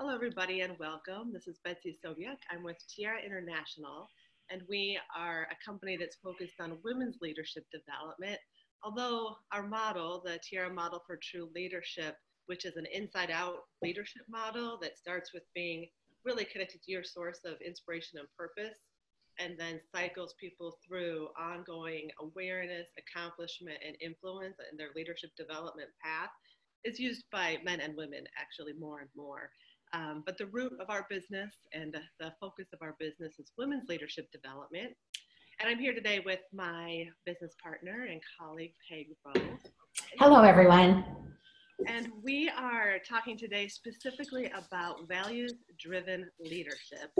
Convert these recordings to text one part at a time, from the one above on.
Hello, everybody, and welcome. This is Betsy Sobiech. I'm with Tiara International, and we are a company that's focused on women's leadership development. Although our model, the Tiara Model for True Leadership, which is an inside-out leadership model that starts with being really connected to your source of inspiration and purpose, and then cycles people through ongoing awareness, accomplishment, and influence in their leadership development path, is used by men and women actually more and more. But the root of our business and the focus of our business is women's leadership development. And I'm here today with my business partner and colleague, Peg Rowe. Hello, everyone. And we are talking today specifically about values-driven leadership.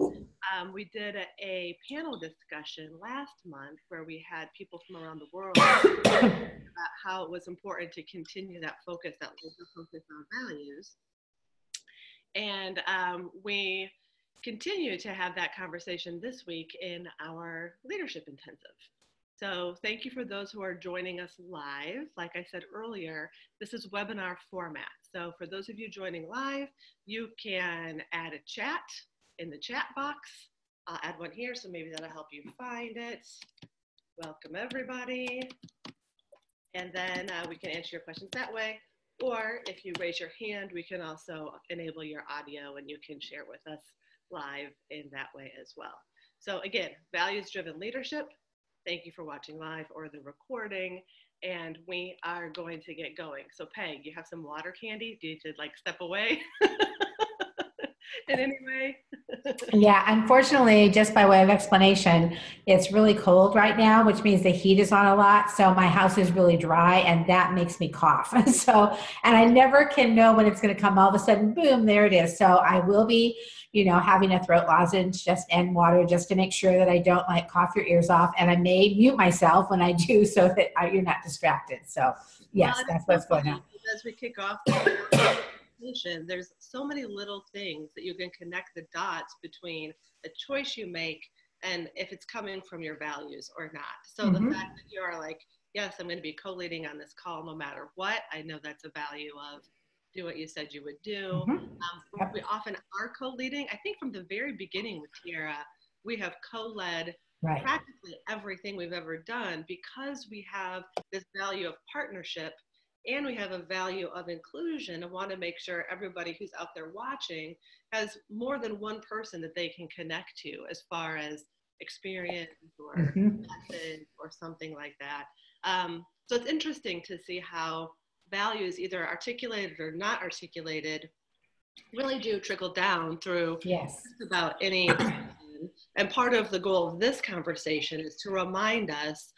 We did a panel discussion last month where we had people from around the world about how it was important to continue that focus, that laser focus on values. And we continue to have that conversation this week in our Leadership Intensive. So thank you for those who are joining us live. Like I said earlier, this is webinar format. So for those of you joining live, you can add a chat in the chat box. I'll add one here, so maybe that'll help you find it. Welcome, everybody. And then we can answer your questions that way. Or if you raise your hand, we can also enable your audio and you can share with us live in that way as well. So again, values-driven leadership. Thank you for watching live or the recording. And we are going to get going. So Peg, you have some water candy? Do you need to like step away in any way? Yeah, unfortunately, just by way of explanation, it's really cold right now, which means the heat is on a lot. So my house is really dry and that makes me cough. So, and I never can know when it's going to come. All of a sudden, boom, there it is. So I will be, having a throat lozenge and water just to make sure that I don't like cough your ears off. And I may mute myself when I do so that you're not distracted. So yes, that's what's going on. As we kick off, there's so many little things that you can connect the dots between the choice you make and if it's coming from your values or not. So the fact that you are like, yes, I'm going to be co-leading on this call no matter what. I know that's a value of do what you said you would do. We often are co-leading. I think from the very beginning with Tiara, we have co-led practically everything we've ever done because we have this value of partnership. And we have a value of inclusion and want to make sure everybody who's out there watching has more than one person that they can connect to as far as experience or message or something like that. So it's interesting to see how values, either articulated or not articulated, really do trickle down through just about any discussion. And part of the goal of this conversation is to remind us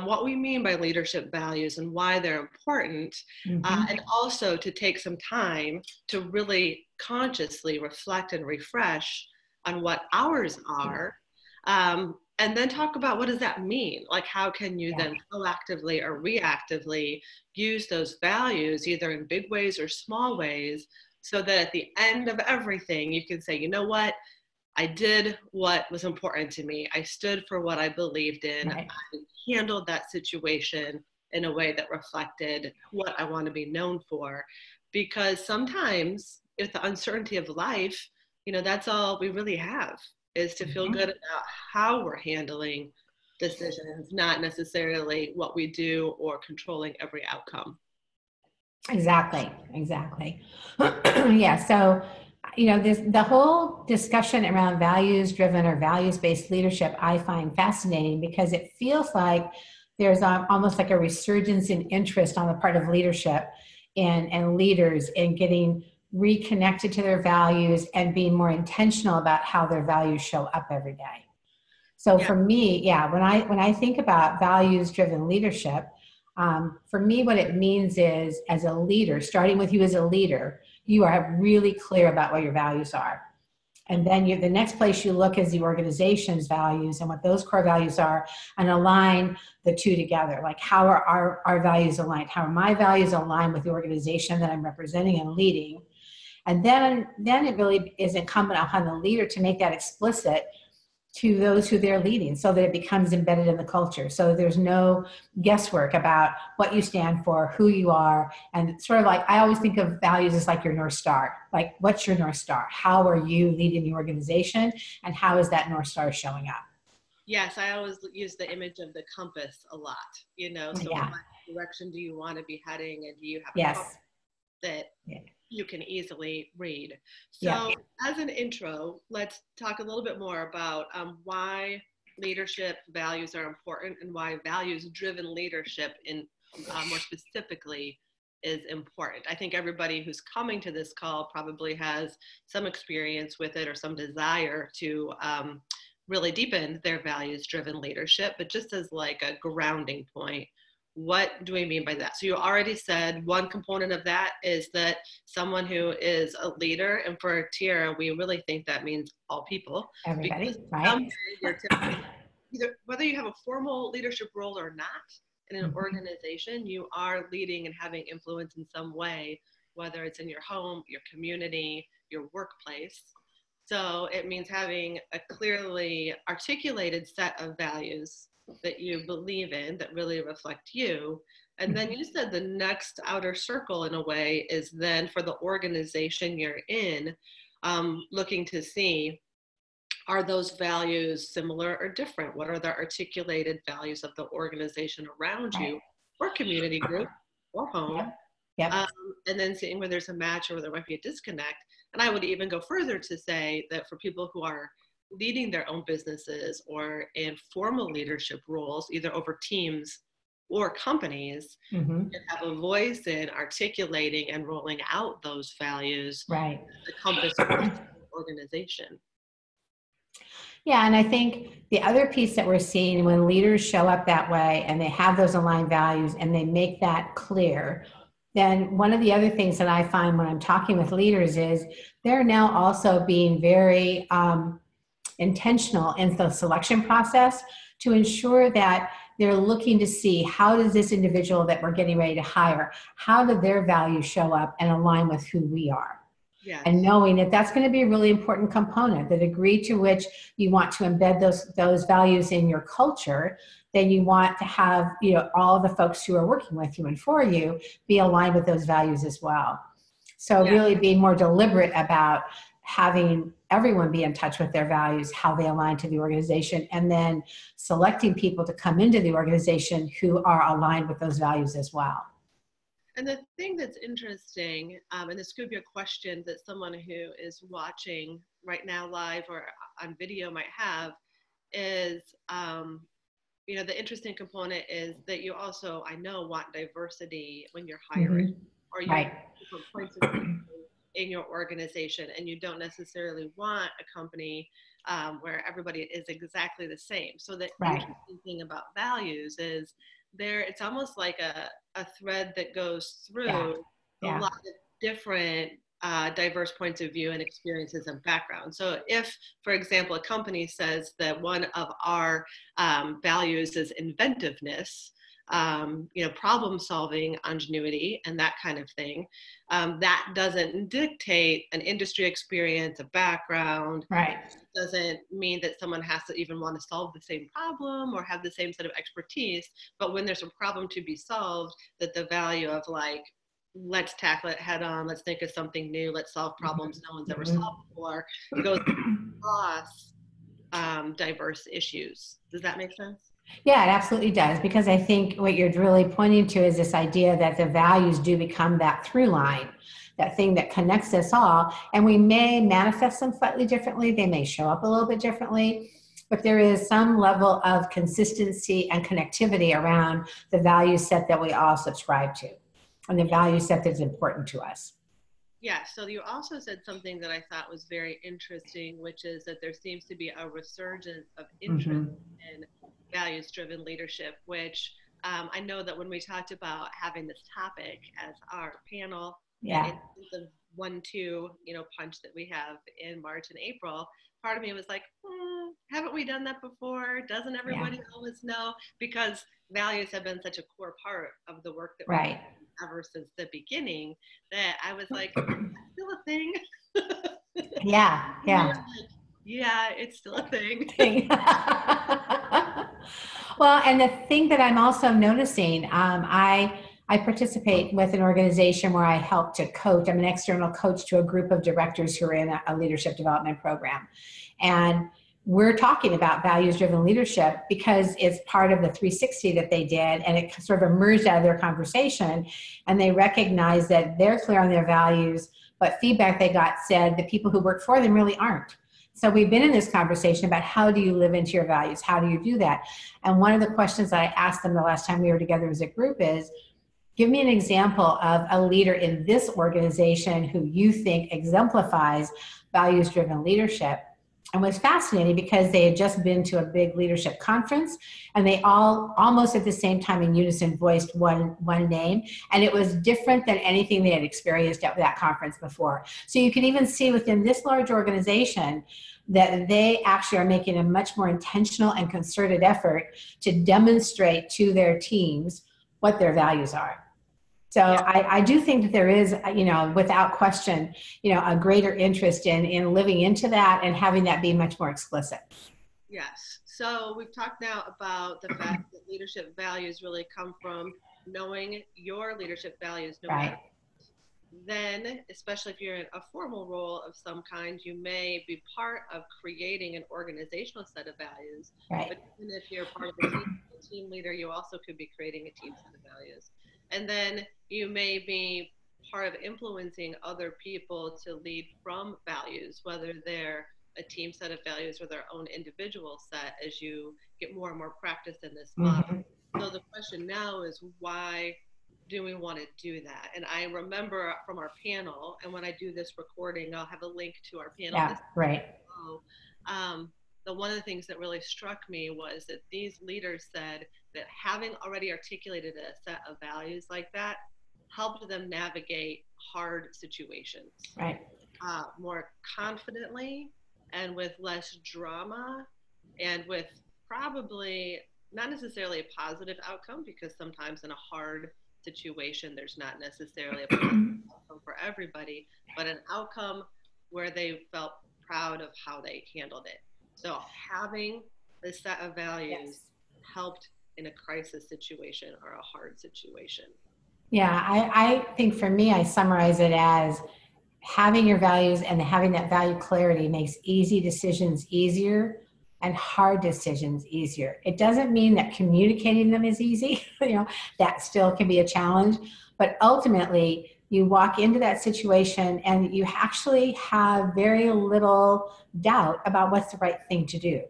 what we mean by leadership values and why they're important, and also to take some time to really consciously reflect and refresh on what ours are, and then talk about what does that mean? Like how can you then proactively or reactively use those values either in big ways or small ways so that at the end of everything you can say, you know what? I did what was important to me. I stood for what I believed in. I handled that situation in a way that reflected what I want to be known for. Because sometimes with the uncertainty of life, that's all we really have is to feel good about how we're handling decisions, not necessarily what we do or controlling every outcome. Exactly. Yeah. So, the whole discussion around values-driven or values-based leadership, I find fascinating because it feels like there's almost like a resurgence in interest on the part of leadership and leaders in getting reconnected to their values and being more intentional about how their values show up every day. So for me, when I think about values-driven leadership, for me, what it means is as a leader, starting with you as a leader, you are really clear about what your values are. And then the next place you look is the organization's values and what those core values are and align the two together. Like how are our values aligned? How are my values aligned with the organization that I'm representing and leading? And then it really is incumbent upon the leader to make that explicit to those who they're leading so that it becomes embedded in the culture. So there's no guesswork about what you stand for, who you are. And sort of like, I always think of values as like your North Star. Like, what's your North Star? How are you leading the organization? And how is that North Star showing up? Yes, I always use the image of the compass a lot, so Yeah. what direction do you want to be heading, and do you have a compass Yes. that Yeah. you can easily read? Yeah. So as an intro, let's talk a little bit more about why leadership values are important and why values-driven leadership more specifically is important. I think everybody who's coming to this call probably has some experience with it or some desire to really deepen their values-driven leadership, but just as like a grounding point, what do we mean by that? So you already said one component of that is that someone who is a leader, and for Tiara, we really think that means all people. Everybody, right? Someday you're typically, whether you have a formal leadership role or not in an organization, you are leading and having influence in some way, whether it's in your home, your community, your workplace. So it means having a clearly articulated set of values that you believe in that really reflect you. And then you said the next outer circle in a way is then for the organization you're in, looking to see, are those values similar or different? What are the articulated values of the organization around you or community group or home? Yep. And then seeing where there's a match or where there might be a disconnect. And I would even go further to say that for people who are leading their own businesses or in formal leadership roles, either over teams or companies, you have a voice in articulating and rolling out those values, Right. the compass of the organization. Yeah, and I think the other piece that we're seeing when leaders show up that way and they have those aligned values and they make that clear, then one of the other things that I find when I'm talking with leaders is they're now also being very intentional in the selection process to ensure that they're looking to see how does this individual that we're getting ready to hire, how do their values show up and align with who we are? Yes. And knowing that that's going to be a really important component, the degree to which you want to embed those values in your culture, then you want to have, all the folks who are working with you and for you be aligned with those values as well. So really being more deliberate about having everyone be in touch with their values, how they align to the organization, and then selecting people to come into the organization who are aligned with those values as well. And the thing that's interesting, and this could be a question that someone who is watching right now live or on video might have, is, the interesting component is that you also, I know, want diversity when you're hiring, or you want different points of view in your organization, and you don't necessarily want a company where everybody is exactly the same. So the interesting thing about values is it's almost like a thread that goes through a lot of different diverse points of view and experiences and backgrounds. So if, for example, a company says that one of our values is inventiveness, problem solving, ingenuity, and that kind of thing, that doesn't dictate an industry experience, a background. Right. It doesn't mean that someone has to even want to solve the same problem or have the same set of expertise. But when there's a problem to be solved, that the value of like, let's tackle it head on, let's think of something new, let's solve problems no one's ever solved before, goes across diverse issues. Does that make sense? Yeah, it absolutely does, because I think what you're really pointing to is this idea that the values do become that through line, that thing that connects us all, and we may manifest them slightly differently, they may show up a little bit differently, but there is some level of consistency and connectivity around the value set that we all subscribe to, and the value set that's important to us. Yeah, so you also said something that I thought was very interesting, which is that there seems to be a resurgence of interest in values-driven leadership, which I know that when we talked about having this topic as our panel, and the 1-2 punch that we have in March and April, part of me was like, haven't we done that before? Doesn't everybody always know? Because values have been such a core part of the work that we've done ever since the beginning, that I was like, is that still a thing? Yeah, it's still a thing. Well, and the thing that I'm also noticing, I participate with an organization where I help to coach. I'm an external coach to a group of directors who are in a leadership development program. And we're talking about values-driven leadership because it's part of the 360 that they did, and it sort of emerged out of their conversation. And they recognize that they're clear on their values, but feedback they got said the people who work for them really aren't. So we've been in this conversation about how do you live into your values? How do you do that? And one of the questions that I asked them the last time we were together as a group is, give me an example of a leader in this organization who you think exemplifies values-driven leadership. And was fascinating because they had just been to a big leadership conference, and they all almost at the same time in unison voiced one name, and it was different than anything they had experienced at that conference before. So you can even see within this large organization that they actually are making a much more intentional and concerted effort to demonstrate to their teams what their values are. So Yeah. I do think that there is, without question, a greater interest in living into that and having that be much more explicit. Yes. So we've talked now about the fact that leadership values really come from knowing your leadership values no matter. Right. Then, especially if you're in a formal role of some kind, you may be part of creating an organizational set of values. Right. But even if you're part of a team leader, you also could be creating a team set of values. And then you may be part of influencing other people to lead from values, whether they're a team set of values or their own individual set as you get more and more practice in this model. Mm-hmm. So the question now is, why do we want to do that? And I remember from our panel, and when I do this recording, I'll have a link to our panel. Yeah, right. One of the things that really struck me was that these leaders said that having already articulated a set of values like that helped them navigate hard situations. Right. More confidently and with less drama and with probably not necessarily a positive outcome, because sometimes in a hard situation there's not necessarily a positive outcome for everybody, but an outcome where they felt proud of how they handled it. So having a set of values helped in a crisis situation or a hard situation. Yeah, I think for me, I summarize it as having your values and having that value clarity makes easy decisions easier and hard decisions easier. It doesn't mean that communicating them is easy. That still can be a challenge, but ultimately you walk into that situation and you actually have very little doubt about what's the right thing to do.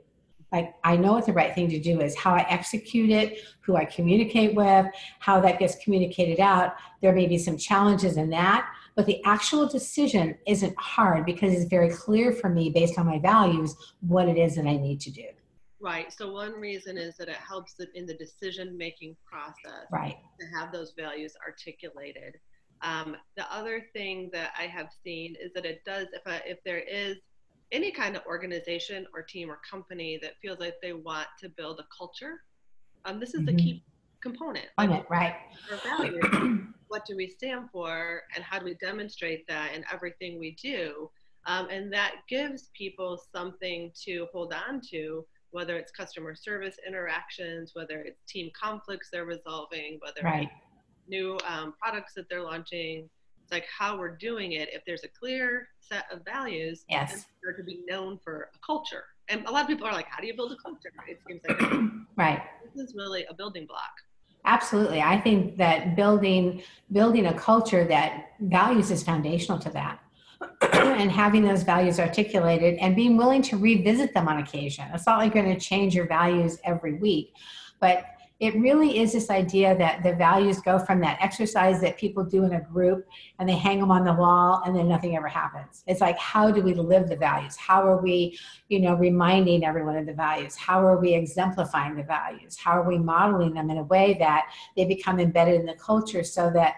Like, I know what the right thing to do is. How I execute it, who I communicate with, how that gets communicated out. There may be some challenges in that, but the actual decision isn't hard because it's very clear for me based on my values what it is that I need to do. Right. So one reason is that it helps in the decision-making process, right, to have those values articulated. The other thing that I have seen is that it does, if there is any kind of organization or team or company that feels like they want to build a culture, this is the key component. Like, right. Our values, what do we stand for, and how do we demonstrate that in everything we do? And that gives people something to hold on to, whether it's customer service interactions, whether it's team conflicts they're resolving, whether it's new products that they're launching. It's like how we're doing it. If there's a clear set of values, they're to be known for a culture. And a lot of people are like, how do you build a culture? It seems like this is really a building block. Absolutely. I think that building a culture that values is foundational to that. And having those values articulated and being willing to revisit them on occasion. It's not like you're going to change your values every week, but it really is this idea that the values go from that exercise that people do in a group and they hang them on the wall and then nothing ever happens. It's like, how do we live the values? How are we, reminding everyone of the values? How are we exemplifying the values? How are we modeling them in a way that they become embedded in the culture, so that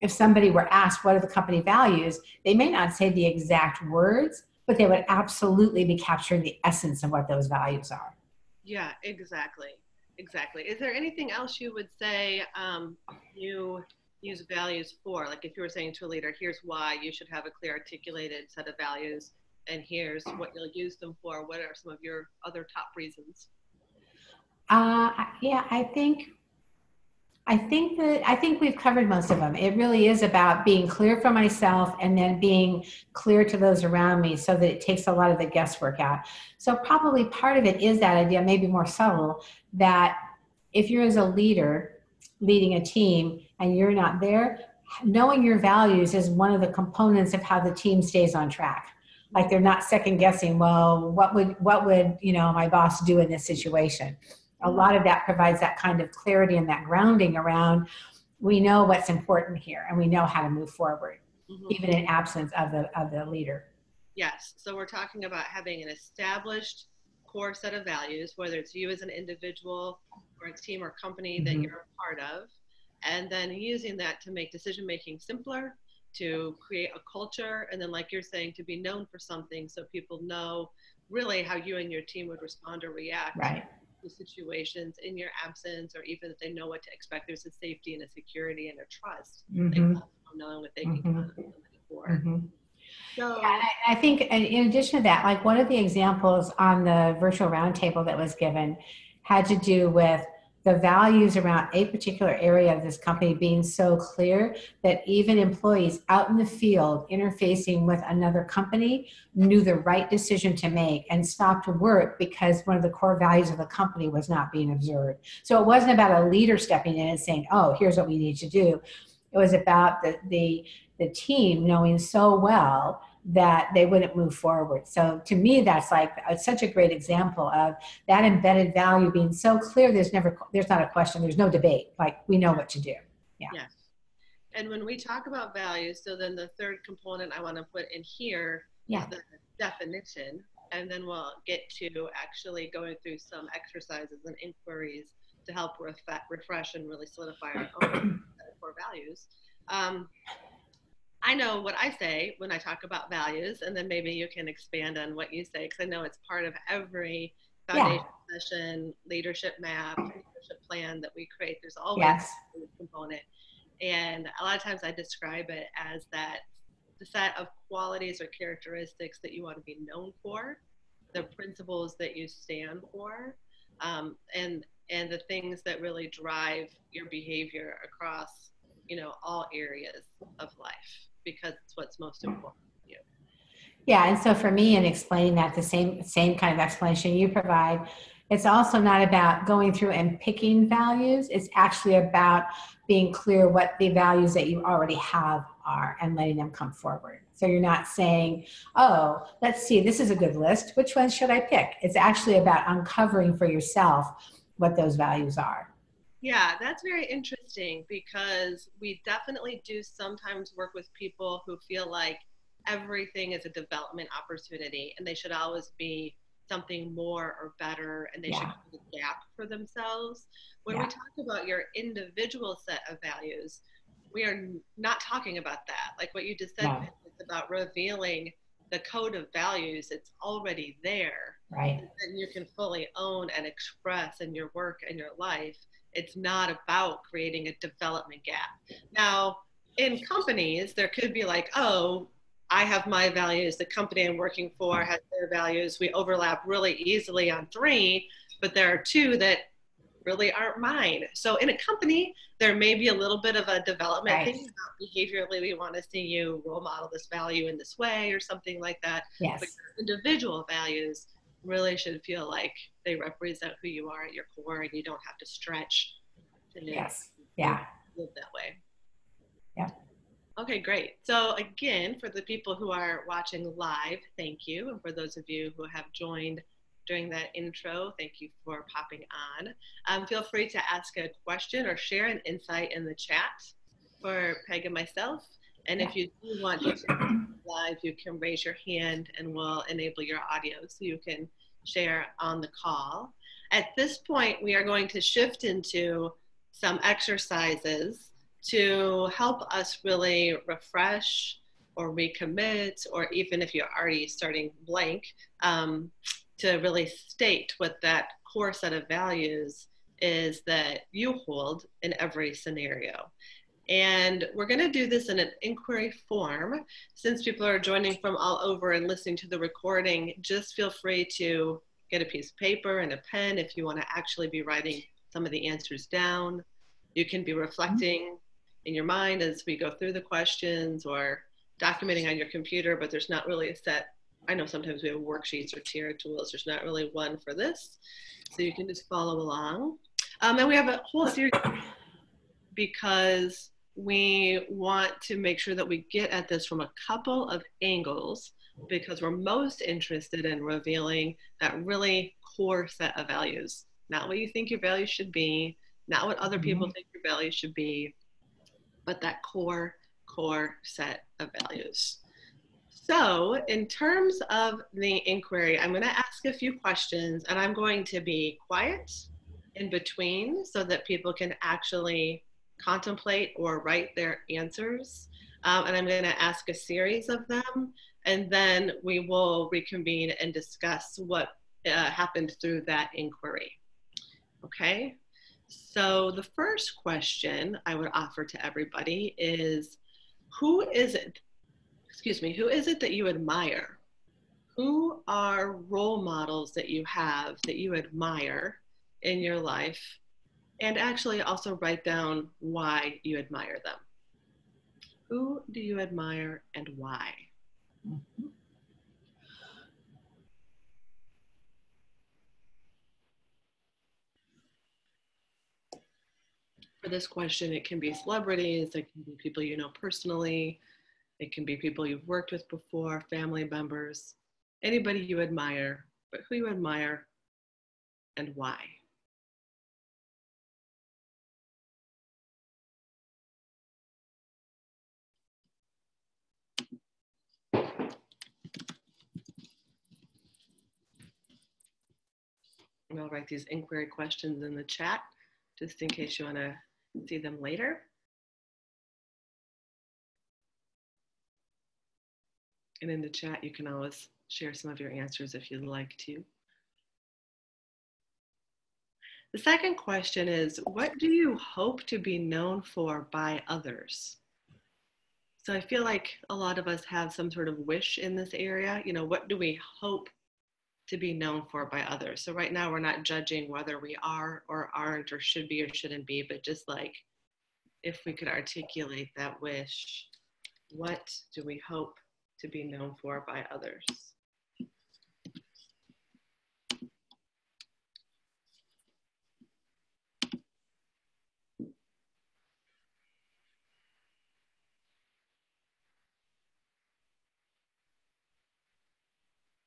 if somebody were asked what are the company values, they may not say the exact words, but they would absolutely be capturing the essence of what those values are. Yeah, exactly. Exactly. Is there anything else you would say you use values for? Like if you were saying to a leader, here's why you should have a clear articulated set of values. and here's what you'll use them for. What are some of your other top reasons? Yeah, I think we've covered most of them. It really is about being clear for myself and then being clear to those around me so that it takes a lot of the guesswork out. So probably part of it is that idea, maybe more subtle, that if you're as a leader leading a team and you're not there, knowing your values is one of the components of how the team stays on track. Like they're not second guessing, well, what would my boss do in this situation? A lot of that provides that kind of clarity and that grounding around, we know what's important here and we know how to move forward, even in absence of the leader. Yes. So we're talking about having an established core set of values, whether it's you as an individual or a team or company that you're a part of, and then using that to make decision making simpler, to create a culture, and then, like you're saying, to be known for something so people know really how you and your team would respond or react to situations in your absence, or even if they know what to expect. There's a safety and a security and a trust. They knowing what they can count on somebody for. So yeah, I think in addition to that, like one of the examples on the virtual roundtable that was given had to do with the values around a particular area of this company being so clear that even employees out in the field interfacing with another company knew the right decision to make and stopped work because one of the core values of the company was not being observed. So it wasn't about a leader stepping in and saying, oh, here's what we need to do. It was about the team knowing so well that they wouldn't move forward. So to me, that's like such a great example of that embedded value being so clear. There's not a question. There's no debate. Like we know what to do. Yeah. Yes. And when we talk about values, so then the third component I want to put in here is the definition. And then we'll get to actually going through some exercises and inquiries to help refresh and really solidify our own core values. I know what I say when I talk about values, and then maybe you can expand on what you say, because I know it's part of every foundation session, leadership map, leadership plan that we create. There's always a component. And a lot of times I describe it as that the set of qualities or characteristics that you want to be known for, the principles that you stand for, and the things that really drive your behavior across, all areas of life, because it's what's most important to you. Yeah, and so for me, in explaining that, the same kind of explanation you provide, it's also not about going through and picking values. It's actually about being clear what the values that you already have are and letting them come forward. So you're not saying, oh, let's see, this is a good list. Which one should I pick? It's actually about uncovering for yourself what those values are. Yeah, that's very interesting, because we definitely do sometimes work with people who feel like everything is a development opportunity and they should always be something more or better, and they should fill the gap for themselves. When we talk about your individual set of values, we are not talking about that. Like what you just said, it's about revealing the code of values. It's already there. Right. And you can fully own and express in your work and your life. It's not about creating a development gap. Now, in companies, there could be like, oh, I have my values, the company I'm working for has their values. We overlap really easily on 3, but there are 2 that really aren't mine. So in a company, there may be a little bit of a development thing about behaviorally, we want to see you role model this value in this way or something like that. Yes. But your individual values really should feel like they represent who you are at your core, and you don't have to stretch to live that way. Yeah. Okay, great. So again, for the people who are watching live, thank you. And for those of you who have joined during that intro, thank you for popping on. Feel free to ask a question or share an insight in the chat for Peg and myself. And if you do want to share live, you can raise your hand and we'll enable your audio so you can share on the call. At this point, we are going to shift into some exercises to help us really refresh or recommit, or even if you're already starting blank, to really state what that core set of values is that you hold in every scenario. And we're going to do this in an inquiry form. Since people are joining from all over and listening to the recording, just feel free to get a piece of paper and a pen if you want to actually be writing some of the answers down. You can be reflecting in your mind as we go through the questions, or documenting on your computer, but there's not really a set. I know sometimes we have worksheets or Tiara tools. There's not really one for this. So you can just follow along. And we have a whole series because we want to make sure that we get at this from a couple of angles, because we're most interested in revealing that really core set of values. Not what you think your values should be, not what other people think your values should be, but that core set of values. So in terms of the inquiry, I'm going to ask a few questions, and I'm going to be quiet in between so that people can actually contemplate or write their answers. And I'm going to ask a series of them, and then we will reconvene and discuss what happened through that inquiry. Okay? So the first question I would offer to everybody is, who is it that you admire? Who are role models that you have that you admire in your life? And actually also write down why you admire them. Who do you admire and why? For this question, it can be celebrities, it can be people you know personally, it can be people you've worked with before, family members, anybody you admire, but who you admire and why. And I'll write these inquiry questions in the chat just in case you want to see them later. And in the chat, you can always share some of your answers if you'd like to. The second question is, what do you hope to be known for by others? So I feel like a lot of us have some sort of wish in this area. You know, what do we hope to be known for by others? So right now we're not judging whether we are or aren't or should be or shouldn't be, but just like if we could articulate that wish, what do we hope to be known for by others?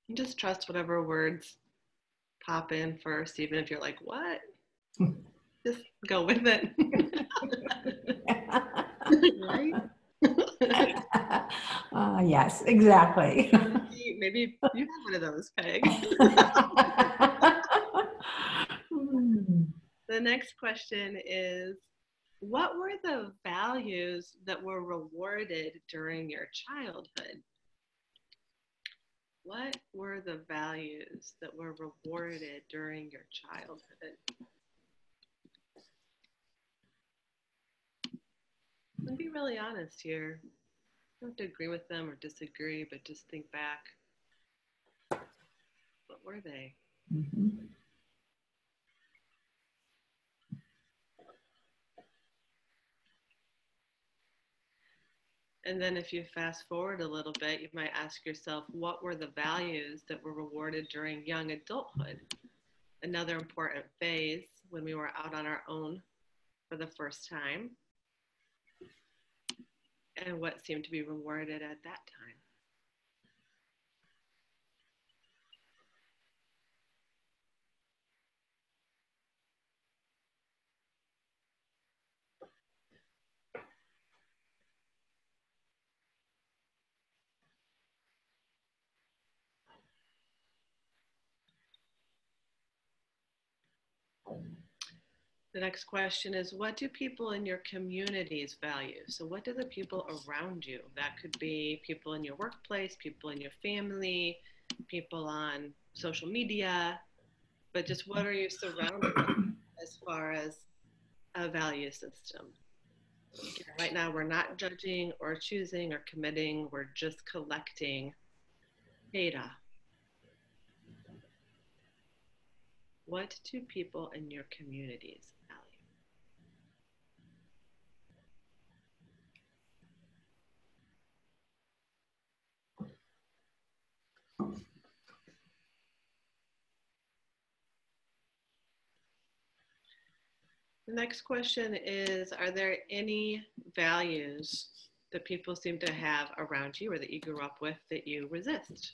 And just trust whatever words pop in first, even if you're like, what? Just go with it. Right? Yes, exactly. Maybe you have one of those, Peg. The next question is, what were the values that were rewarded during your childhood? What were the values that were rewarded during your childhood? And be really honest here. You don't have to agree with them or disagree, but just think back. What were they? Mm-hmm. And then if you fast forward a little bit, you might ask yourself, what were the values that were rewarded during young adulthood? Another important phase when we were out on our own for the first time. And what seemed to be rewarded at that time. The next question is, what do people in your communities value? So what do the people around you? That could be people in your workplace, people in your family, people on social media, but just what are you surrounded by as far as a value system? Again, right now, we're not judging or choosing or committing. We're just collecting data. What do people in your communities value? The next question is, are there any values that people seem to have around you or that you grew up with that you resist?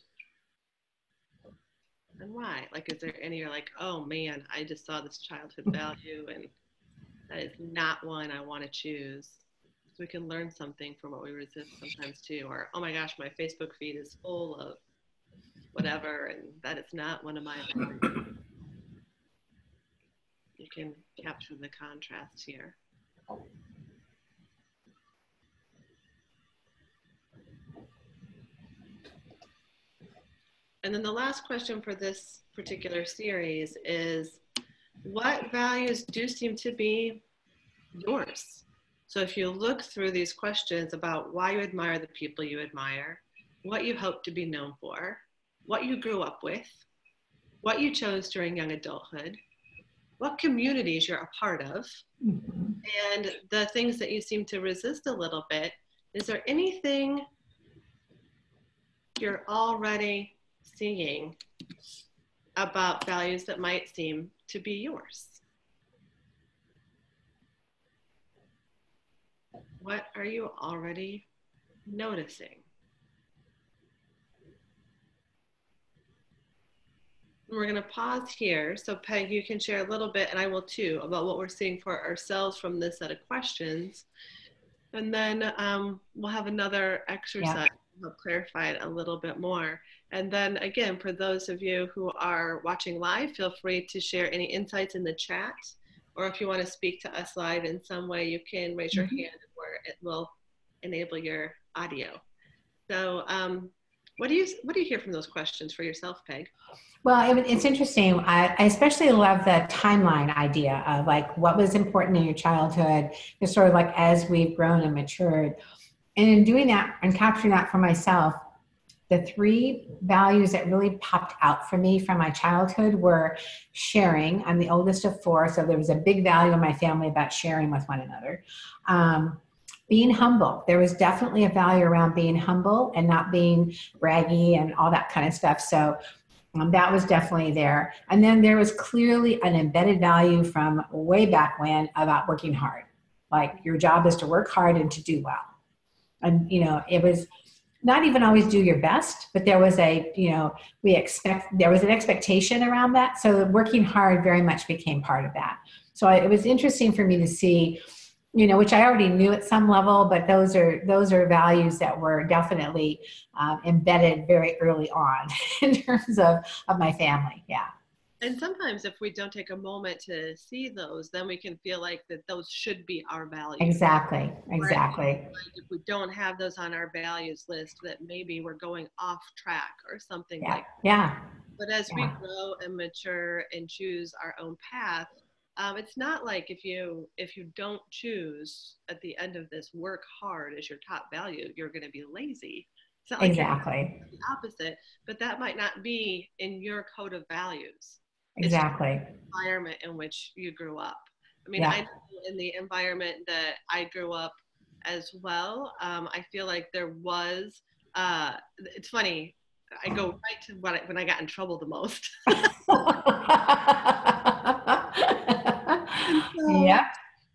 And why? Like, is there any you're like, oh man, I just saw this childhood value and that is not one I want to choose. So we can learn something from what we resist sometimes too. Or, oh my gosh, my Facebook feed is full of whatever, and that is not one of my values. You can capture the contrast here. And then the last question for this particular series is, what values do seem to be yours? So if you look through these questions about why you admire the people you admire, what you hope to be known for, what you grew up with, what you chose during young adulthood, what communities you're a part of, and the things that you seem to resist a little bit, is there anything you're already seeing about values that might seem to be yours? What are you already noticing? We're going to pause here. So Peg, you can share a little bit, and I will too, about what we're seeing for ourselves from this set of questions. And then we'll have another exercise to help clarify it a little bit more. And then again, for those of you who are watching live, feel free to share any insights in the chat. Or if you want to speak to us live in some way, you can raise your hand where it will enable your audio. So what do you hear from those questions for yourself, Peg? Well, it's interesting. I especially love the timeline idea of like what was important in your childhood, just sort of like as we've grown and matured. And in doing that and capturing that for myself, the three values that really popped out for me from my childhood were sharing. I'm the oldest of four, so there was a big value in my family about sharing with one another. Being humble. There was definitely a value around being humble and not being braggy and all that kind of stuff. So that was definitely there. And then there was clearly an embedded value from way back when about working hard. Like your job is to work hard and to do well. And, it was not even always do your best, but there was there was an expectation around that. So working hard very much became part of that. So it was interesting for me to see, which I already knew at some level, but those are values that were definitely embedded very early on in terms of my family. Yeah. And sometimes if we don't take a moment to see those, then we can feel like that those should be our values. Exactly. Like if we don't have those on our values list, that maybe we're going off track or something like that. Yeah. But as we grow and mature and choose our own path, it's not like if you don't choose at the end of this work hard as your top value, you're going to be lazy. It's not like exactly the opposite, but that might not be in your code of values. Exactly. It's the environment in which you grew up. I mean, I know in the environment that I grew up as well, I feel like there was, it's funny, I go right to when I got in trouble the most. Yeah.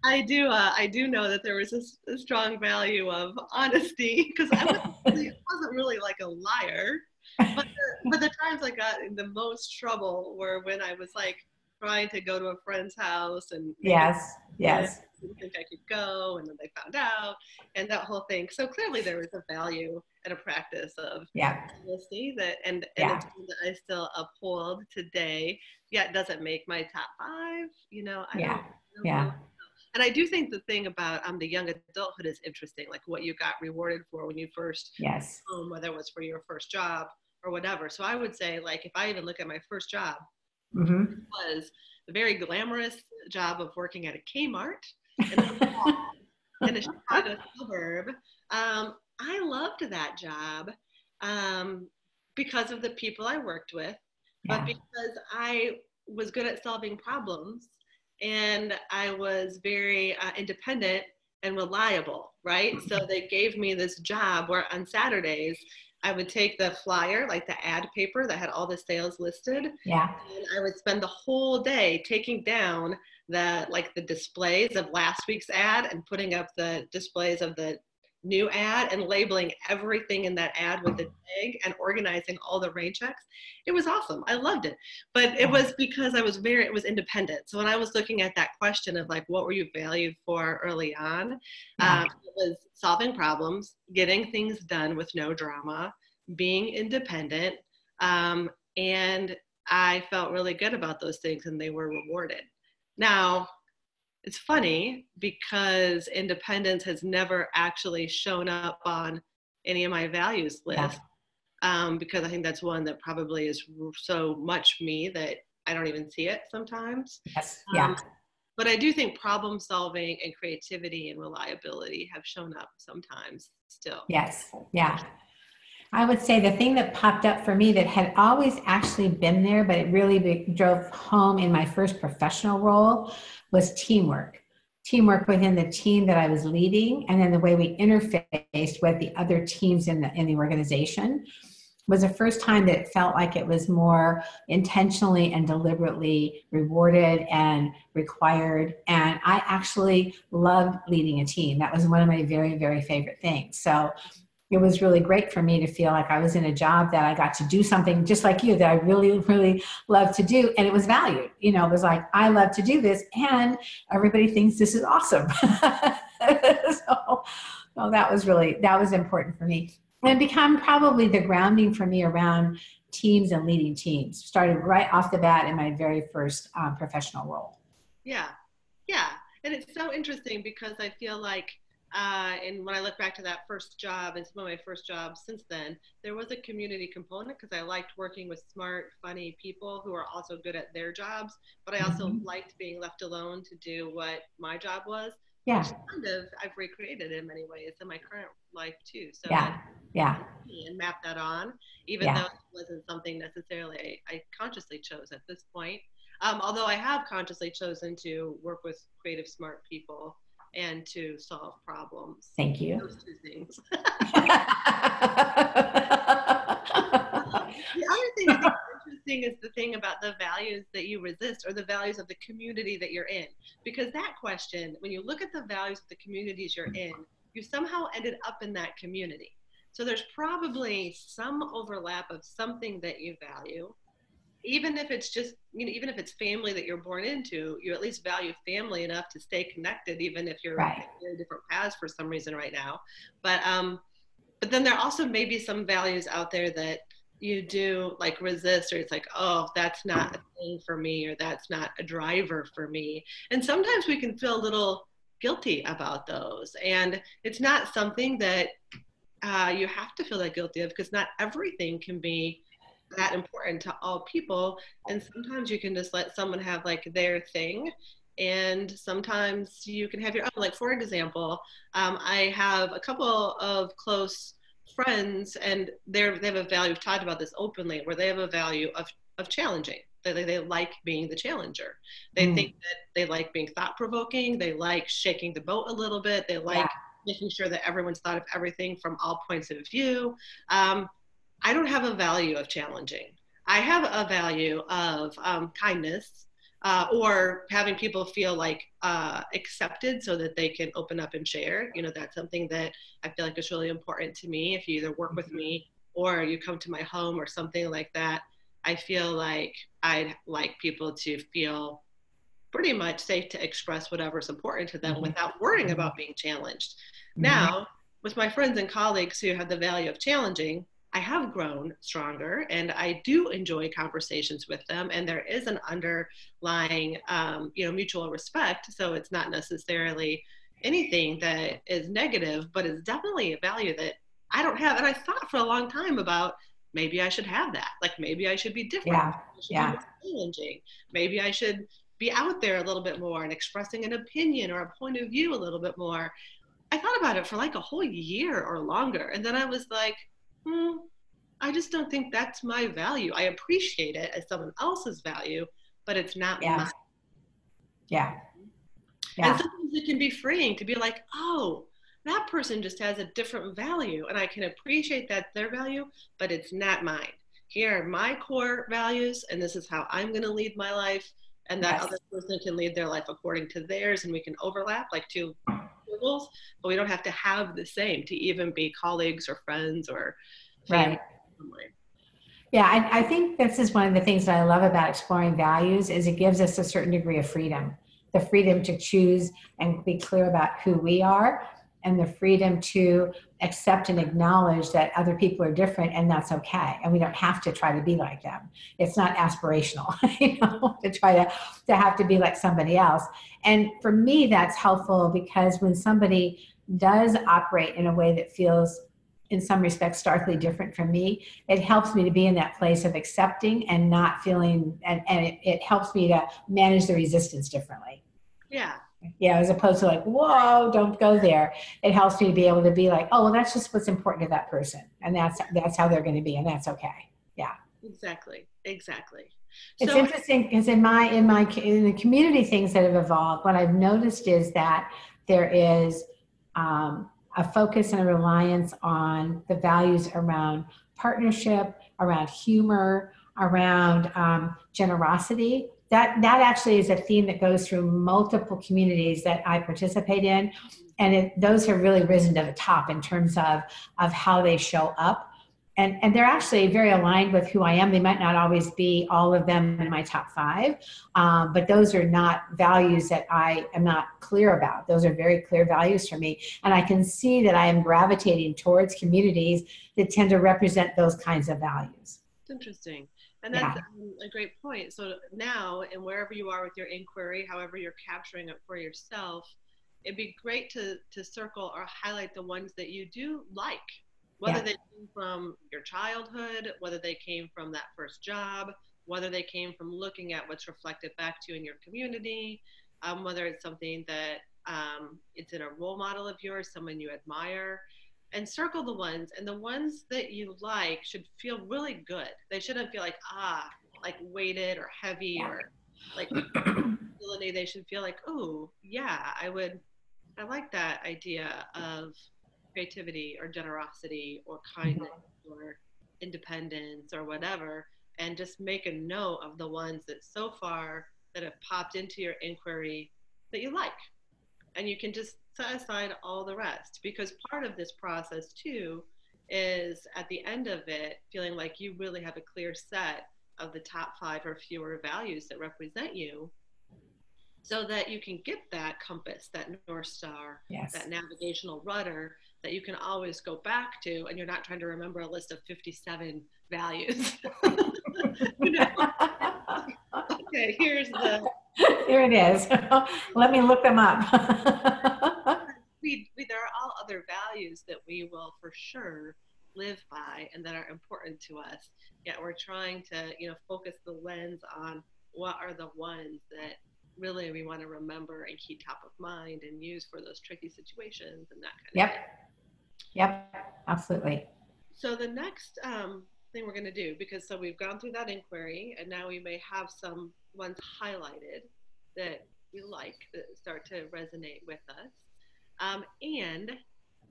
I do know that there was a strong value of honesty, because I wasn't really like a liar. But the times I got in the most trouble were when I was like trying to go to a friend's house and yes didn't think I could go, and then they found out, and that whole thing. So clearly there was a value and a practice of honesty and it's something that I still uphold today. Yet it doesn't make my top 5. I don't know. And I do think the thing about the young adulthood is interesting, like what you got rewarded for when you first, whether it was for your first job or whatever. So I would say, like, if I even look at my first job, it was a very glamorous job of working at a Kmart. And in a Chicago suburb. I loved that job because of the people I worked with, but Yeah. because I was good at solving problems and I was very independent and reliable, right? So they gave me this job where on Saturdays I would take the flyer, like the ad paper that had all the sales listed, Yeah. and I would spend the whole day taking down the displays of last week's ad and putting up the displays of the new ad and labeling everything in that ad with the tag and organizing all the rain checks. It was awesome. I loved it. But it was because it was independent. So when I was looking at that question of like, what were you valued for early on? It was solving problems, getting things done with no drama, being independent. And I felt really good about those things and they were rewarded. Now, it's funny because independence has never actually shown up on any of my values list, because I think that's one that probably is so much me that I don't even see it sometimes. Yes. Yeah. But I do think problem solving and creativity and reliability have shown up sometimes still. Yes. Yeah. I would say the thing that popped up for me that had always actually been there, but it really drove home in my first professional role was teamwork. Teamwork within the team that I was leading, and then the way we interfaced with the other teams in the organization was the first time that it felt like it was more intentionally and deliberately rewarded and required. And I actually loved leading a team. That was one of my very, very favorite things. So it was really great for me to feel like I was in a job that I got to do something just like you that I really, really love to do. And it was valued. It was like, I love to do this and everybody thinks this is awesome. So that was important for me. And become probably the grounding for me around teams and leading teams. Started right off the bat in my very first professional role. Yeah. Yeah. And it's so interesting because I feel like, and when I look back to that first job and some of my first jobs since then, there was a community component because I liked working with smart, funny people who are also good at their jobs, but I also liked being left alone to do what my job was. Yeah. Which I've recreated in many ways in my current life too. So yeah. And map that on, even though it wasn't something necessarily I consciously chose at this point. Although I have consciously chosen to work with creative, smart people and to solve problems. Thank you. Those two things. The other thing I think is interesting is the thing about the values that you resist or the values of the community that you're in. Because that question, when you look at the values of the communities you're in, you somehow ended up in that community. So there's probably some overlap of something that you value. Even if it's just, even if it's family that you're born into, you at least value family enough to stay connected, even if you're in different paths for some reason right now. But then there also may be some values out there that you do like resist, or it's like, oh, that's not a thing for me, or that's not a driver for me. And sometimes we can feel a little guilty about those. And it's not something that you have to feel that guilty of, because not everything can be that important to all people. And sometimes you can just let someone have like their thing. And sometimes you can have your own. Like, for example, I have a couple of close friends, and they have a value, we've talked about this openly, where they have a value of challenging. They like being the challenger. They think that they like being thought-provoking. They like shaking the boat a little bit. They like making sure that everyone's thought of everything from all points of view. I don't have a value of challenging. I have a value of kindness, or having people feel like accepted so that they can open up and share. That's something that I feel like is really important to me. If you either work with me or you come to my home or something like that, I feel like I'd like people to feel pretty much safe to express whatever's important to them without worrying about being challenged. Now, with my friends and colleagues who have the value of challenging, I have grown stronger, and I do enjoy conversations with them, and there is an underlying, mutual respect. So it's not necessarily anything that is negative, but it's definitely a value that I don't have. And I thought for a long time about, maybe I should have that. Like, maybe I should be different. I should be more challenging. Maybe I should be out there a little bit more and expressing an opinion or a point of view a little bit more. I thought about it for like a whole year or longer. And then I was like, I just don't think that's my value. I appreciate it as someone else's value, but it's not Yeah. mine. Yeah. And Yeah. sometimes it can be freeing to be like, oh, that person just has a different value. And I can appreciate that their value, but it's not mine. Here are my core values, and this is how I'm going to lead my life. And that Yes. other person can lead their life according to theirs, and we can overlap like two goals, but we don't have to have the same to even be colleagues or friends or family. Right. Yeah, I think this is one of the things that I love about exploring values is it gives us a certain degree of freedom, the freedom to choose and be clear about who we are, and the freedom to accept and acknowledge that other people are different, and that's okay. And we don't have to try to be like them. It's not aspirational, to try to have to be like somebody else. And for me, that's helpful because when somebody does operate in a way that feels in some respects starkly different from me, it helps me to be in that place of accepting and not feeling, and it helps me to manage the resistance differently. Yeah. Yeah, as opposed to like, whoa, don't go there. It helps me to be able to be like, oh, well, that's just what's important to that person, and that's how they're going to be, and that's okay. Yeah, Exactly. it's So interesting because in the community things that have evolved, what I've noticed is that there is a focus and a reliance on the values around partnership, around humor, around generosity. That actually is a theme that goes through multiple communities that I participate in, and those have really risen to the top in terms of how they show up. And they're actually very aligned with who I am. They might not always be all of them in my top five, but those are not values that I am not clear about. Those are very clear values for me. And I can see that I am gravitating towards communities that tend to represent those kinds of values. it's interesting. And that's Yeah. a great point. So now, and wherever you are with your inquiry, however you're capturing it for yourself, it'd be great to circle or highlight the ones that you do like, whether Yeah. they came from your childhood, whether they came from that first job, whether they came from looking at what's reflected back to you in your community, whether it's something that it's in a role model of yours, someone you admire, and circle the ones. And the ones that you like should feel really good. They shouldn't feel like weighted or heavy Yeah. or like ability. They should feel like, oh yeah, I like that idea of creativity or generosity or kindness or independence or whatever, and just make a note of the ones that so far that have popped into your inquiry that you like. And you can just set aside all the rest, because part of this process too is at the end of it feeling like you really have a clear set of the top five or fewer values that represent you, so that you can get that compass, that North Star, Yes. that navigational rudder that you can always go back to, and you're not trying to remember a list of 57 values. you know, okay, here's the. Here it is. Let me look them up. There are all other values that we will for sure live by and that are important to us. Yet we're trying to, focus the lens on what are the ones that really we want to remember and keep top of mind and use for those tricky situations and that kind of Yep. thing. Yep. Absolutely. So the next thing we're going to do, because so we've gone through that inquiry and now we may have some ones highlighted that we like that start to resonate with us. And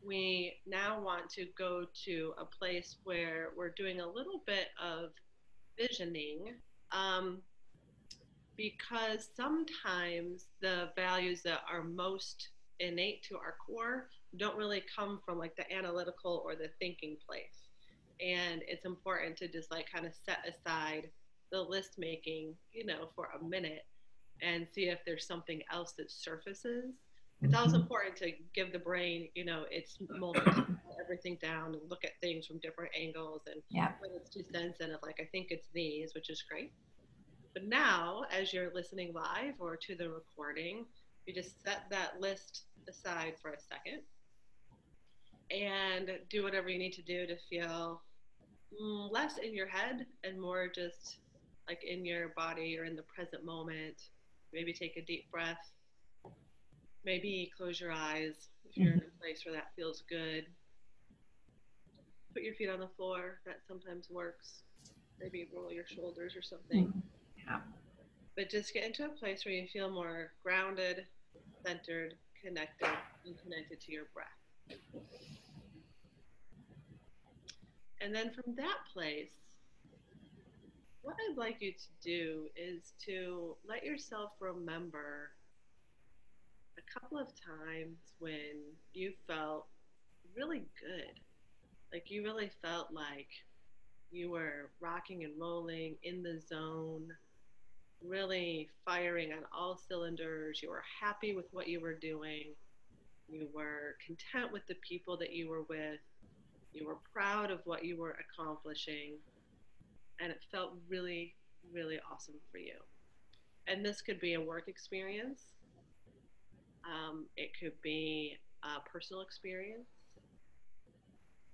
we now want to go to a place where we're doing a little bit of visioning, um, because sometimes the values that are most innate to our core don't really come from like the analytical or the thinking place. And it's important to just like kind of set aside the list making, for a minute and see if there's something else that surfaces. It's also Mm-hmm. important to give the brain, its moment to put everything down and look at things from different angles and Yeah. put its 2 cents in of like, I think it's these, which is great. But now, as you're listening live or to the recording, you just set that list aside for a second and do whatever you need to do to feel less in your head and more just like in your body or in the present moment. Maybe take a deep breath Maybe close your eyes if you're in a place where that feels good. Put your feet on the floor. That sometimes works. Maybe roll your shoulders or something. Mhm. Yeah. But just get into a place where you feel more grounded, centered, connected, and connected to your breath. And then from that place, what I'd like you to do is to let yourself remember a couple of times when you felt really good. Like you really felt like you were rocking and rolling in the zone, really firing on all cylinders. You were happy with what you were doing. You were content with the people that you were with. You were proud of what you were accomplishing. And it felt really, really awesome for you. And this could be a work experience, it could be a personal experience.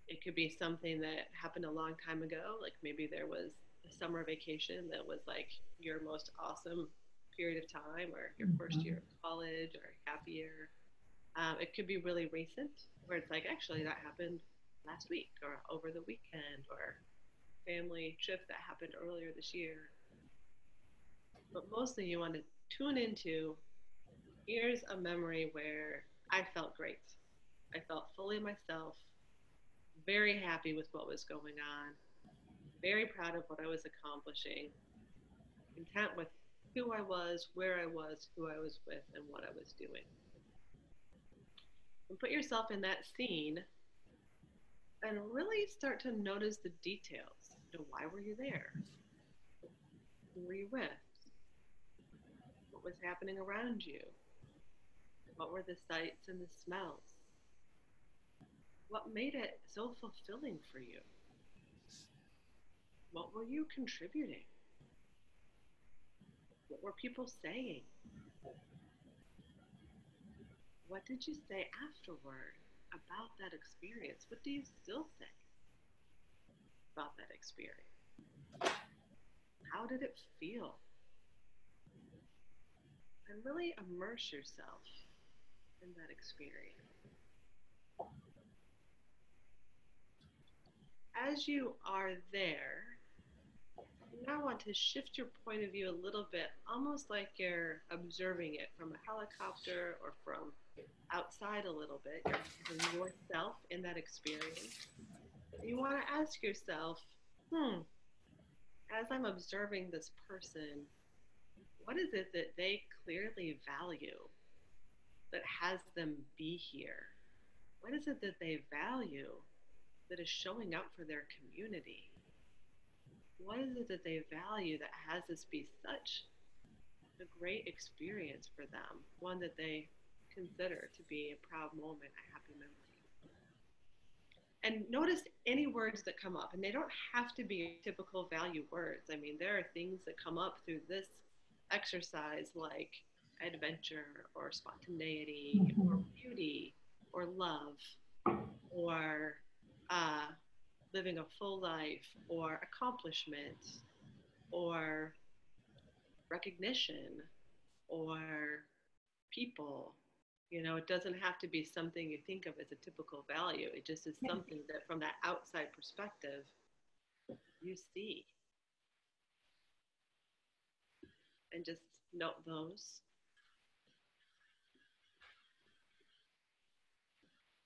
It could be something that happened a long time ago. Like maybe there was a summer vacation that was like your most awesome period of time, or your first year Mhm. of college, or happy year. It could be really recent, where it's like, actually, that happened last week, or over the weekend, or family trip that happened earlier this year. But mostly, you want to tune into, here's a memory where I felt great. I felt fully myself, very happy with what was going on, very proud of what I was accomplishing, content with who I was, where I was, who I was with, and what I was doing. And put yourself in that scene and really start to notice the details. Why were you there? Who were you with? What was happening around you? What were the sights and the smells? What made it so fulfilling for you? What were you contributing? What were people saying? What did you say afterward about that experience? What do you still say about that experience? How did it feel? And really immerse yourself in that experience. As you are there, you now want to shift your point of view a little bit, almost like you're observing it from a helicopter or from outside a little bit. You're observing yourself in that experience. And you want to ask yourself, hmm, as I'm observing this person, what is it that they clearly value that has them be here? What is it that they value that is showing up for their community? What is it that they value that has this be such a great experience for them, one that they consider to be a proud moment, a happy memory? And notice any words that come up, and they don't have to be typical value words. I mean, there are things that come up through this exercise, like adventure or spontaneity or Mhm. beauty or love or uh, living a full life or accomplishment or recognition or people. It doesn't have to be something you think of as a typical value. It just is something that, from that outside perspective, you see, and just note those.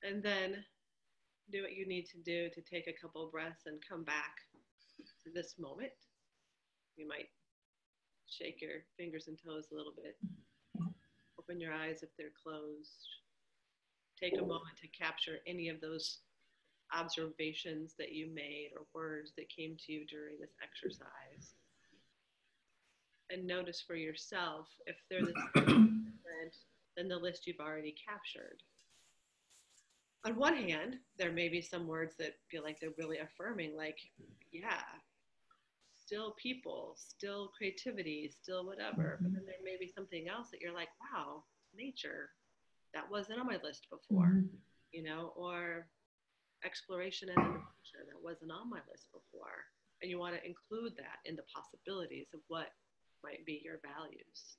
And then do what you need to do to take a couple breaths and come back to this moment. You might shake your fingers and toes a little bit, open your eyes if they're closed. Take a moment to capture any of those observations that you made or words that came to you during this exercise. And notice for yourself if they're the same different than the list you've already captured. On one hand, there may be some words that feel like they're really affirming, like, yeah, still people, still creativity, still whatever. But then there may be something else that you're like, wow, nature, that wasn't on my list before, Mhm. or exploration and adventure, that wasn't on my list before. And you want to include that in the possibilities of what might be your values.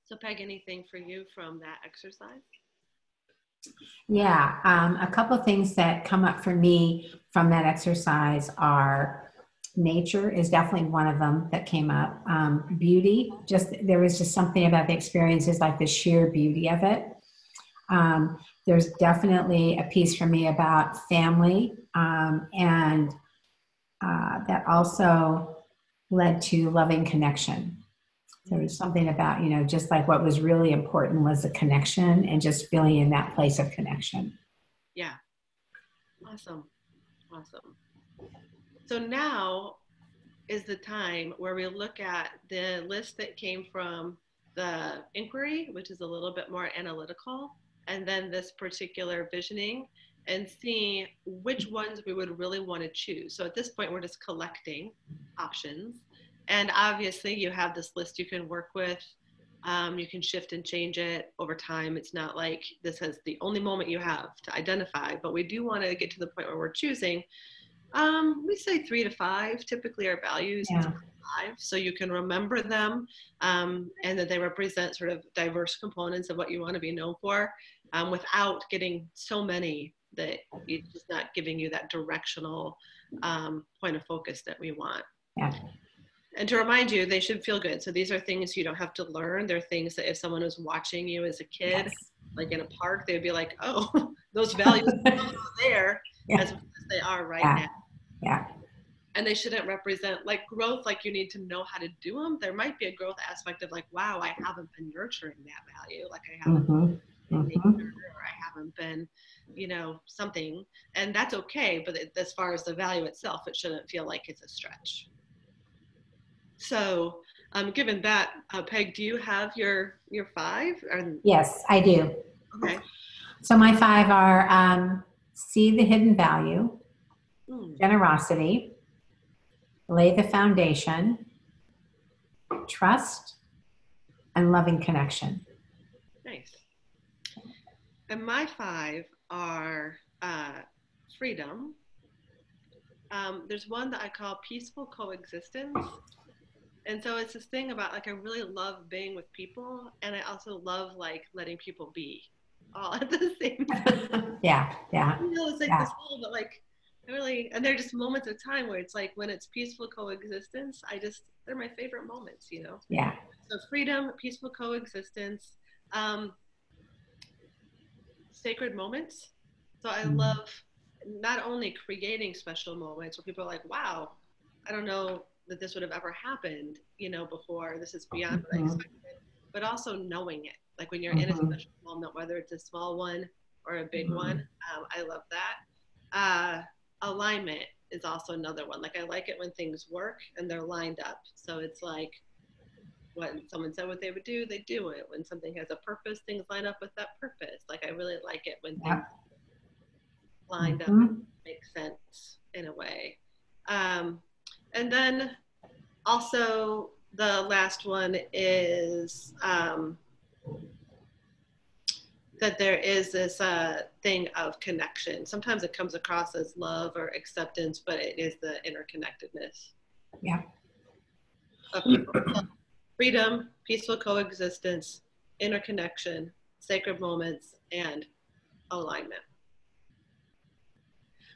So Peg, anything for you from that exercise? Yeah, a couple of things that come up for me from that exercise are nature is definitely one of them that came up. Beauty, just there was just something about the experiences, like the sheer beauty of it. There's definitely a piece for me about family, and that also led to loving connection. So there's something about, just like what was really important was the connection and just feeling in that place of connection. Yeah. Awesome. Awesome. So now is the time where we look at the list that came from the inquiry, which is a little bit more analytical, and then this particular visioning, and see which ones we would really want to choose. So at this point, we're just collecting options. And obviously, you have this list you can work with. You can shift and change it over time. It's not like this is the only moment you have to identify, but we do want to get to the point where we're choosing. We say 3 to 5. Typically, our values is 5, so you can remember them, and that they represent sort of diverse components of what you want to be known for, without getting so many that it's just not giving you that directional point of focus that we want. Yeah. And to remind you, they should feel good. So these are things you don't have to learn. They're things that if someone was watching you as a kid, Yes. like in a park, they'd be like, oh, those values are there as they are right now. Yeah. And they shouldn't represent like growth, like you need to know how to do them. There might be a growth aspect of like, wow, I haven't been nurturing that value. Like I haven't been nature, or I haven't been, something. And that's okay. But as far as the value itself, it shouldn't feel like it's a stretch. So given that, Peg, do you have your 5? Yes, I do. Okay. So my 5 are see the hidden value, generosity, lay the foundation, trust, and loving connection. Nice. And my 5 are freedom. There's one that I call peaceful coexistence. And so it's this thing about like, I really love being with people, and I also love like letting people be all at the same time. Yeah. It's like this whole, but like really, and they're just moments of time where it's like when it's peaceful coexistence, they're my favorite moments, Yeah. So freedom, peaceful coexistence, sacred moments. So I love not only creating special moments where people are like, wow, I don't know that this would have ever happened, before. This is beyond what I expected, but also knowing it. Like when you're in a special moment, whether it's a small one or a big one, I love that. Alignment is also another one. Like I like it when things work and they're lined up. So it's like when someone said what they would do, they do it. When something has a purpose, things line up with that purpose. Like I really like it when things lined up make sense in a way. And then also the last one is that there is this thing of connection. Sometimes it comes across as love or acceptance, but it is the interconnectedness. Yeah. Of people. Freedom, peaceful coexistence, interconnection, sacred moments, and alignment.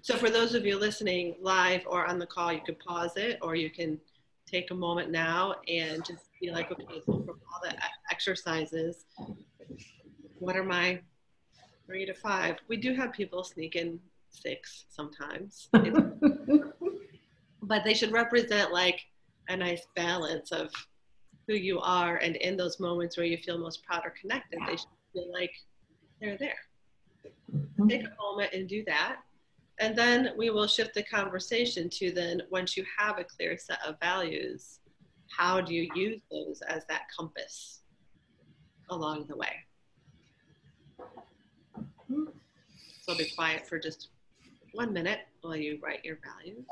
So for those of you listening live or on the call, you could pause it, or you can take a moment now and just be like, okay, so from all the exercises, what are my 3 to 5? We do have people sneak in 6 sometimes. But they should represent like a nice balance of who you are, and in those moments where you feel most proud or connected, they should feel like they're there. Take a moment and do that. And then we will shift the conversation to then, once you have a clear set of values, how do you use those as that compass along the way? So I'll be quiet for just 1 minute while you write your values.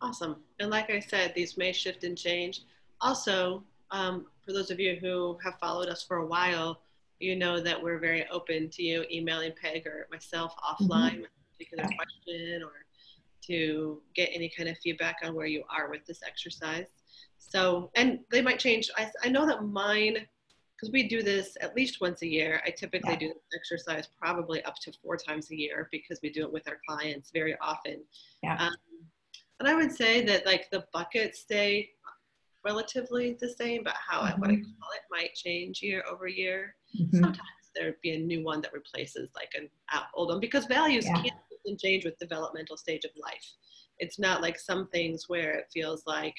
Awesome. And like I said, these may shift and change. Also, for those of you who have followed us for a while, you know that we're very open to you emailing Peg or myself offline with a particular question or to get any kind of feedback on where you are with this exercise. So, and they might change. I know that mine, because we do this at least once a year. I typically do this exercise probably up to 4 times a year because we do it with our clients very often. And I would say that like the buckets stay relatively the same, but how what I call it might change year over year. Sometimes there'd be a new one that replaces like an old one because values can't change with developmental stage of life. It's not like some things where it feels like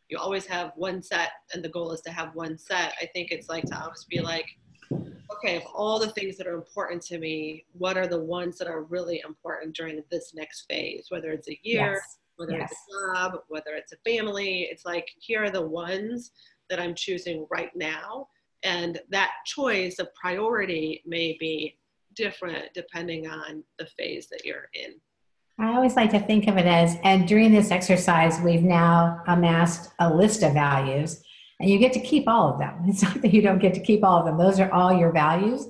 you always have one set and the goal is to have one set. I think it's like to always be like, okay, of all the things that are important to me, what are the ones that are really important during this next phase, whether it's a year, whether it's a job, whether it's a family. It's like, here are the ones that I'm choosing right now. And that choice of priority may be different depending on the phase that you're in. I always like to think of it as, and during this exercise, we've now amassed a list of values, and you get to keep all of them. It's not that you don't get to keep all of them. Those are all your values.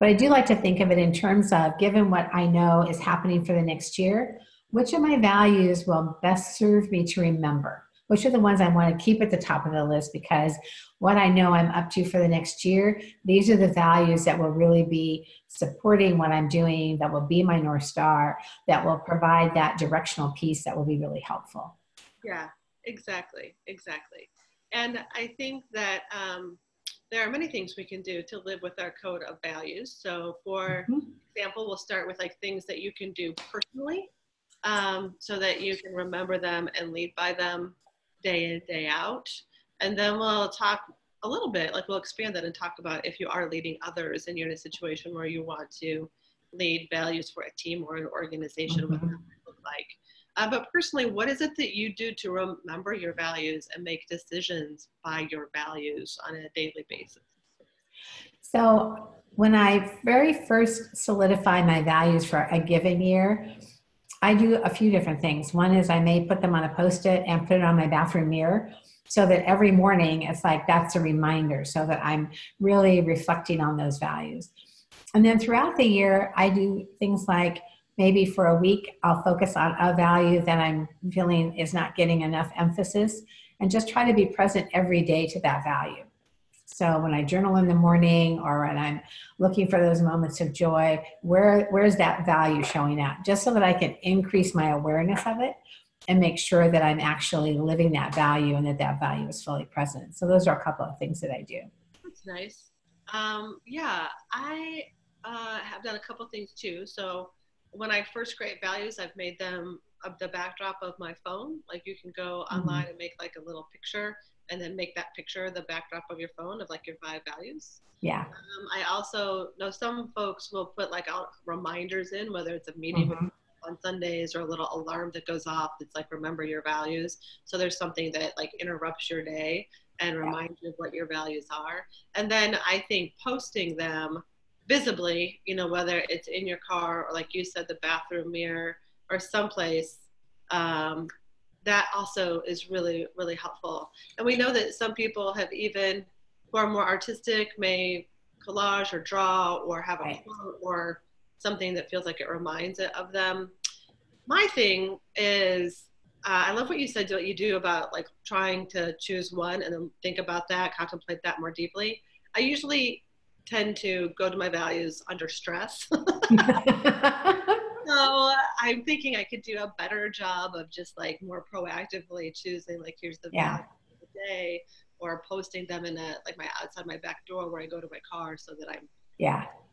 But I do like to think of it in terms of, given what I know is happening for the next year, which of my values will best serve me to remember? Which are the ones I want to keep at the top of the list? Because what I know I'm up to for the next year, these are the values that will really be supporting what I'm doing, that will be my North Star, that will provide that directional piece that will be really helpful. Yeah, exactly. And I think that there are many things we can do to live with our code of values. So for example, we'll start with like things that you can do personally so that you can remember them and lead by them day in, day out. And then we'll talk a little bit, like we'll expand that and talk about if you are leading others and you're in a situation where you want to lead values for a team or an organization, what that might look like. But personally, what is it that you do to remember your values and make decisions by your values on a daily basis? So when I very first solidify my values for a given year, I do a few different things. One is I may put them on a Post-it and put it on my bathroom mirror so that every morning it's like that's a reminder so that I'm really reflecting on those values. And then throughout the year, I do things like maybe for a week, I'll focus on a value that I'm feeling is not getting enough emphasis and just try to be present every day to that value. So when I journal in the morning or when I'm looking for those moments of joy, where's that value showing up? Just so that I can increase my awareness of it and make sure that I'm actually living that value and that that value is fully present. So those are a couple of things that I do. That's nice. Yeah, I have done a couple things too. So when I first create values, I've made them the backdrop of my phone. Like you can go online and make like a little picture and then make that picture the backdrop of your phone of like your 5 values. Yeah. I also know some folks will put like out reminders in, whether it's a meeting with on Sundays or a little alarm that goes off that's like, remember your values. So there's something that like interrupts your day and reminds you of what your values are. And then I think posting them visibly, you know, whether it's in your car or like you said, the bathroom mirror or someplace, that also is really, really helpful. And we know that some people have even, who are more artistic, may collage or draw or have a quote or something that feels like it reminds it of them. My thing is, I love what you said, what you do about like trying to choose one and then think about that, contemplate that more deeply. I usually tend to go to my values under stress. So I'm thinking I could do a better job of just like more proactively choosing like, here's the value of the day, or posting them in a, like my outside my back door where I go to my car so that I'm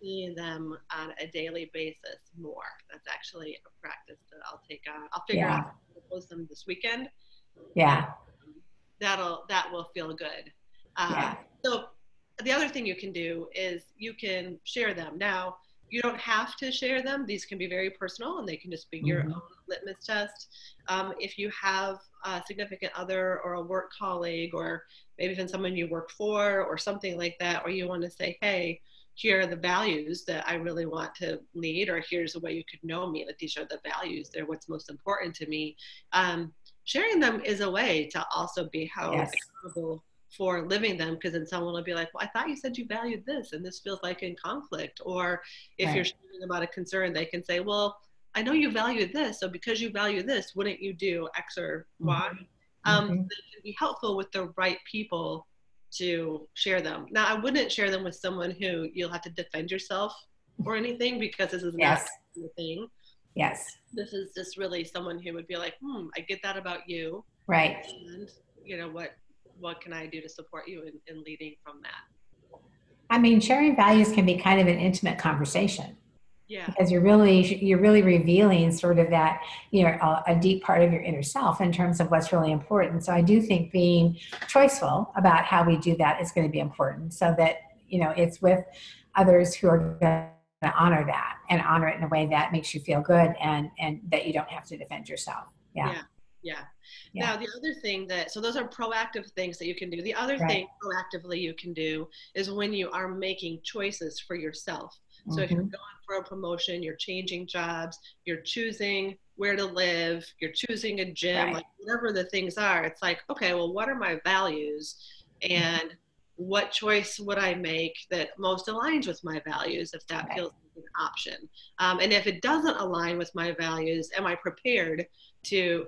seeing them on a daily basis more. That's actually a practice that I'll take on. I'll figure out how to post them this weekend. Yeah. That will feel good. So the other thing you can do is you can share them. Now, you don't have to share them. These can be very personal and they can just be your own litmus test. If you have a significant other or a work colleague or maybe even someone you work for or something like that, or you want to say, hey, here are the values that I really want to lead, or here's the way you could know me, like these are the values, they're what's most important to me. Sharing them is a way to also be held accountable for living them, because then someone will be like, well, I thought you said you valued this and this feels like in conflict. Or if you're sharing about a concern, they can say, well, I know you value this, so because you value this, wouldn't you do X or Y? They can be helpful with the right people to share them. Now, I wouldn't share them with someone who you'll have to defend yourself or anything, because this is not the thing. This is just really someone who would be like, I get that about you. Right. And, you know, what can I do to support you in leading from that? I mean, sharing values can be kind of an intimate conversation. Yeah. Because you're really revealing sort of that, you know, a deep part of your inner self in terms of what's really important. So I do think being choiceful about how we do that is going to be important, so that, you know, it's with others who are going to honor that and honor it in a way that makes you feel good, and that you don't have to defend yourself. Yeah. Now, the other thing so those are proactive things that you can do. The other thing proactively you can do is when you are making choices for yourself. So if you're going for a promotion, you're changing jobs, you're choosing where to live, you're choosing a gym, like whatever the things are, it's like, okay, well, what are my values? And what choice would I make that most aligns with my values, if that feels like an option? And if it doesn't align with my values, am I prepared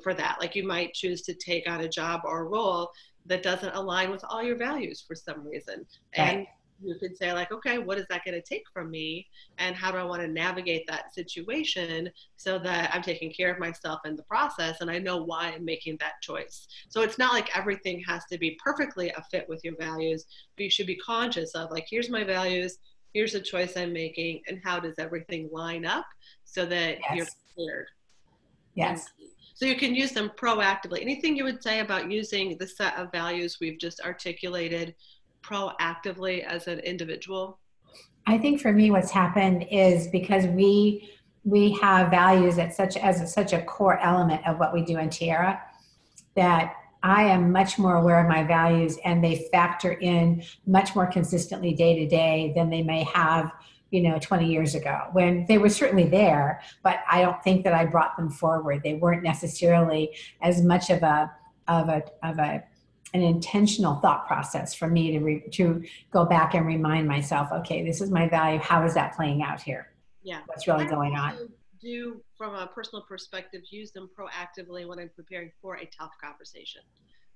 for that? Like, you might choose to take on a job or a role that doesn't align with all your values for some reason. And you could say, like, okay, what is that going to take from me? And how do I want to navigate that situation so that I'm taking care of myself in the process, and I know why I'm making that choice? So it's not like everything has to be perfectly a fit with your values, but you should be conscious of, like, here's my values, here's the choice I'm making, and how does everything line up so that you're prepared. So you can use them proactively. Anything you would say about using the set of values we've just articulated proactively as an individual? I think for me, what's happened is because we have values as such a core element of what we do in Tiara, that I am much more aware of my values, and they factor in much more consistently day to day than they may have, you know, 20 years ago, when they were certainly there, but I don't think that I brought them forward. They weren't necessarily as much of an intentional thought process for me to go back and remind myself, okay, this is my value. How is that playing out here? Yeah. What's really going on? Do, from a personal perspective, use them proactively when I'm preparing for a tough conversation.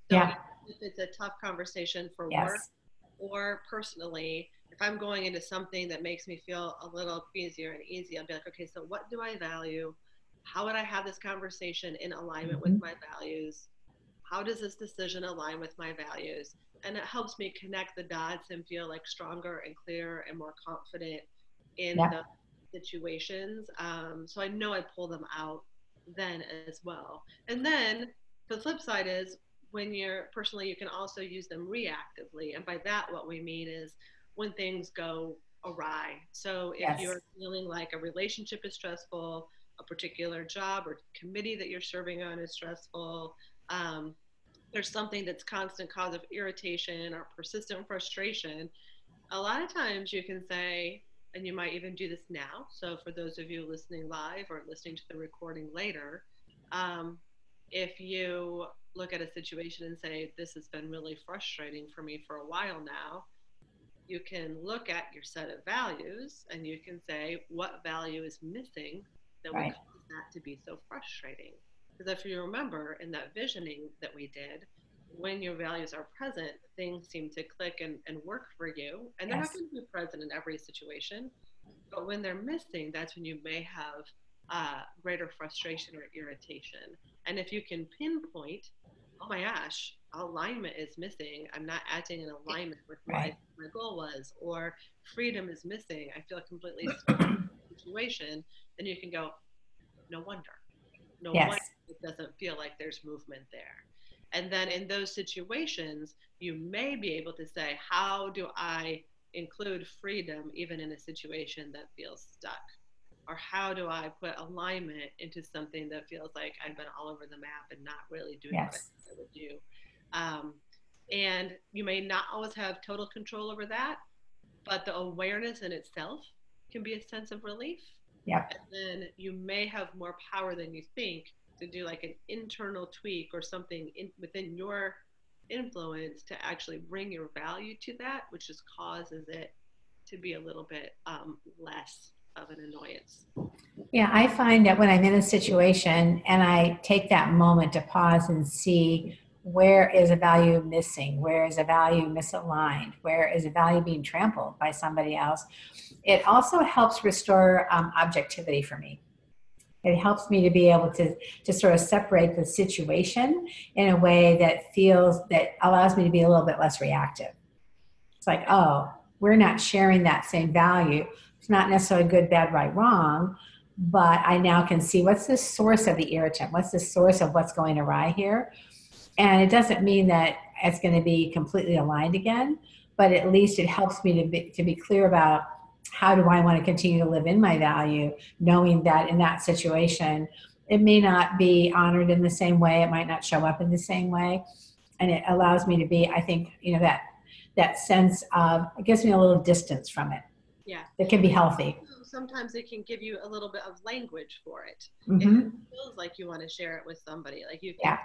So if it's a tough conversation for work or personally, if I'm going into something that makes me feel a little easier and easy, I'll be like, okay, so what do I value? How would I have this conversation in alignment with my values? How does this decision align with my values? And it helps me connect the dots and feel like stronger and clearer and more confident in the situations. So I know I pull them out then as well. And then the flip side is, when you're personally, you can also use them reactively. And by that, what we mean is when things go awry. So if you're feeling like a relationship is stressful, a particular job or committee that you're serving on is stressful, there's something that's constant cause of irritation or persistent frustration, a lot of times you can say, and you might even do this now, so for those of you listening live or listening to the recording later, if you look at a situation and say, this has been really frustrating for me for a while now, you can look at your set of values and you can say, what value is missing that would cause that to be so frustrating? Because if you remember in that visioning that we did, when your values are present, things seem to click and work for you. And they're not going to be present in every situation. But when they're missing, that's when you may have greater frustration or irritation. And if you can pinpoint, oh my gosh, alignment is missing, I'm not acting in alignment with what my goal was, or freedom is missing, I feel completely stuck in the situation, then you can go, no wonder. No wonder it doesn't feel like there's movement there. And then in those situations, you may be able to say, how do I include freedom even in a situation that feels stuck? Or how do I put alignment into something that feels like I've been all over the map and not really doing what I would do? And you may not always have total control over that, but the awareness in itself can be a sense of relief. Yep. And then you may have more power than you think to do like an internal tweak or something within your influence to actually bring your value to that, which just causes it to be a little bit less of an annoyance. Yeah, I find that when I'm in a situation and I take that moment to pause and see where is a value missing, where is a value misaligned, where is a value being trampled by somebody else, it also helps restore objectivity for me. It helps me to be able to sort of separate the situation in a way that allows me to be a little bit less reactive. It's like, oh, we're not sharing that same value. It's not necessarily good, bad, right, wrong, but I now can see what's the source of the irritant, what's the source of what's going awry here. And it doesn't mean that it's going to be completely aligned again, but at least it helps me to be clear about how do I want to continue to live in my value, knowing that in that situation, it may not be honored in the same way, it might not show up in the same way. And it allows me to be, I think, that sense of, it gives me a little distance from it. Yeah. It can be healthy. Sometimes it can give you a little bit of language for it. Mm-hmm. It feels like you want to share it with somebody. Like you can,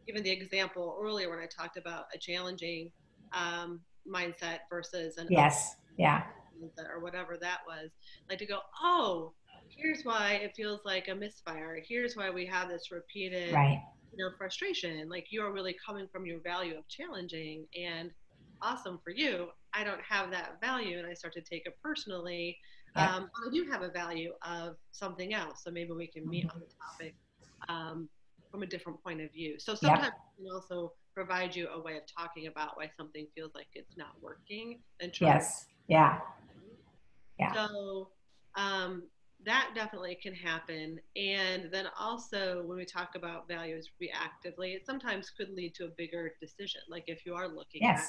given the example earlier when I talked about a challenging mindset versus an yes, yeah, mindset or whatever that was, like to go, oh, here's why it feels like a misfire. Here's why we have this repeated, right, frustration. Like you're really coming from your value of challenging, and awesome for you. I don't have that value, and I start to take it personally. yep. But I do have a value of something else, so maybe we can meet on the topic from a different point of view. So sometimes it can also provide you a way of talking about why something feels like it's not working, and trying. Yes, yeah. So that definitely can happen. And then also when we talk about values reactively, it sometimes could lead to a bigger decision. Like if you are looking at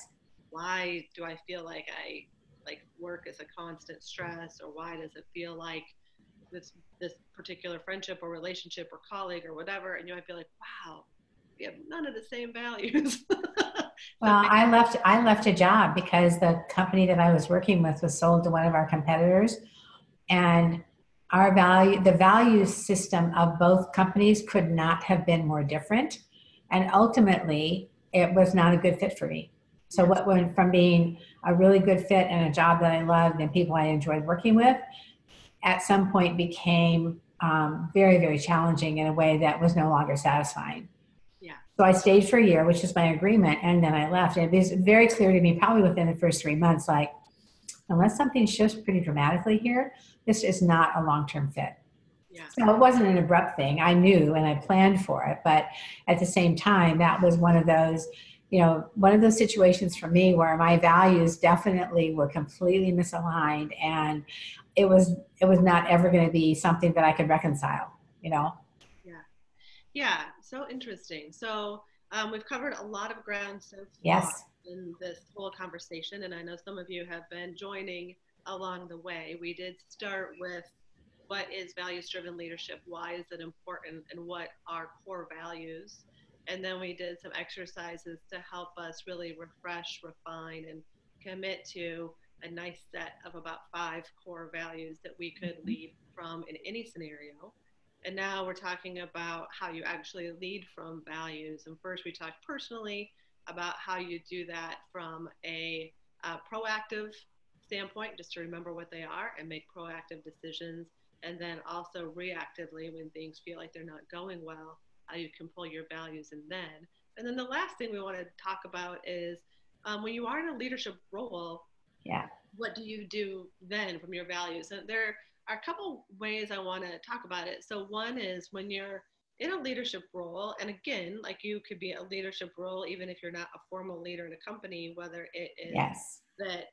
why do I feel like I like work is a constant stress, or why does it feel like this particular friendship or relationship or colleague or whatever, and you might be like, wow, we have none of the same values. Well, I left a job because the company that I was working with was sold to one of our competitors, and the value system of both companies could not have been more different, and ultimately it was not a good fit for me. So what went from being a really good fit and a job that I loved and people I enjoyed working with, at some point became very, very challenging in a way that was no longer satisfying. Yeah. So I stayed for a year, which is my agreement, and then I left. And it was very clear to me, probably within the first 3 months, like, unless something shifts pretty dramatically here, this is not a long-term fit. Yeah. So it wasn't an abrupt thing. I knew and I planned for it, but at the same time, that was one of those situations for me where my values definitely were completely misaligned, and it was not ever going to be something that I could reconcile, Yeah. Yeah. So interesting. So we've covered a lot of ground so far in this whole conversation, and I know some of you have been joining along the way. We did start with what is values-driven leadership, why is it important, and what are core values. And then we did some exercises to help us really refresh, refine, and commit to a nice set of about 5 core values that we could lead from in any scenario. And now we're talking about how you actually lead from values. And first we talked personally about how you do that from a proactive standpoint, just to remember what they are and make proactive decisions. And then also reactively, when things feel like they're not going well, how you can pull your values in then. And then the last thing we want to talk about is when you are in a leadership role, what do you do then from your values? And there are a couple ways I want to talk about it. So one is when you're in a leadership role, and again, like you could be a leadership role even if you're not a formal leader in a company, whether it is that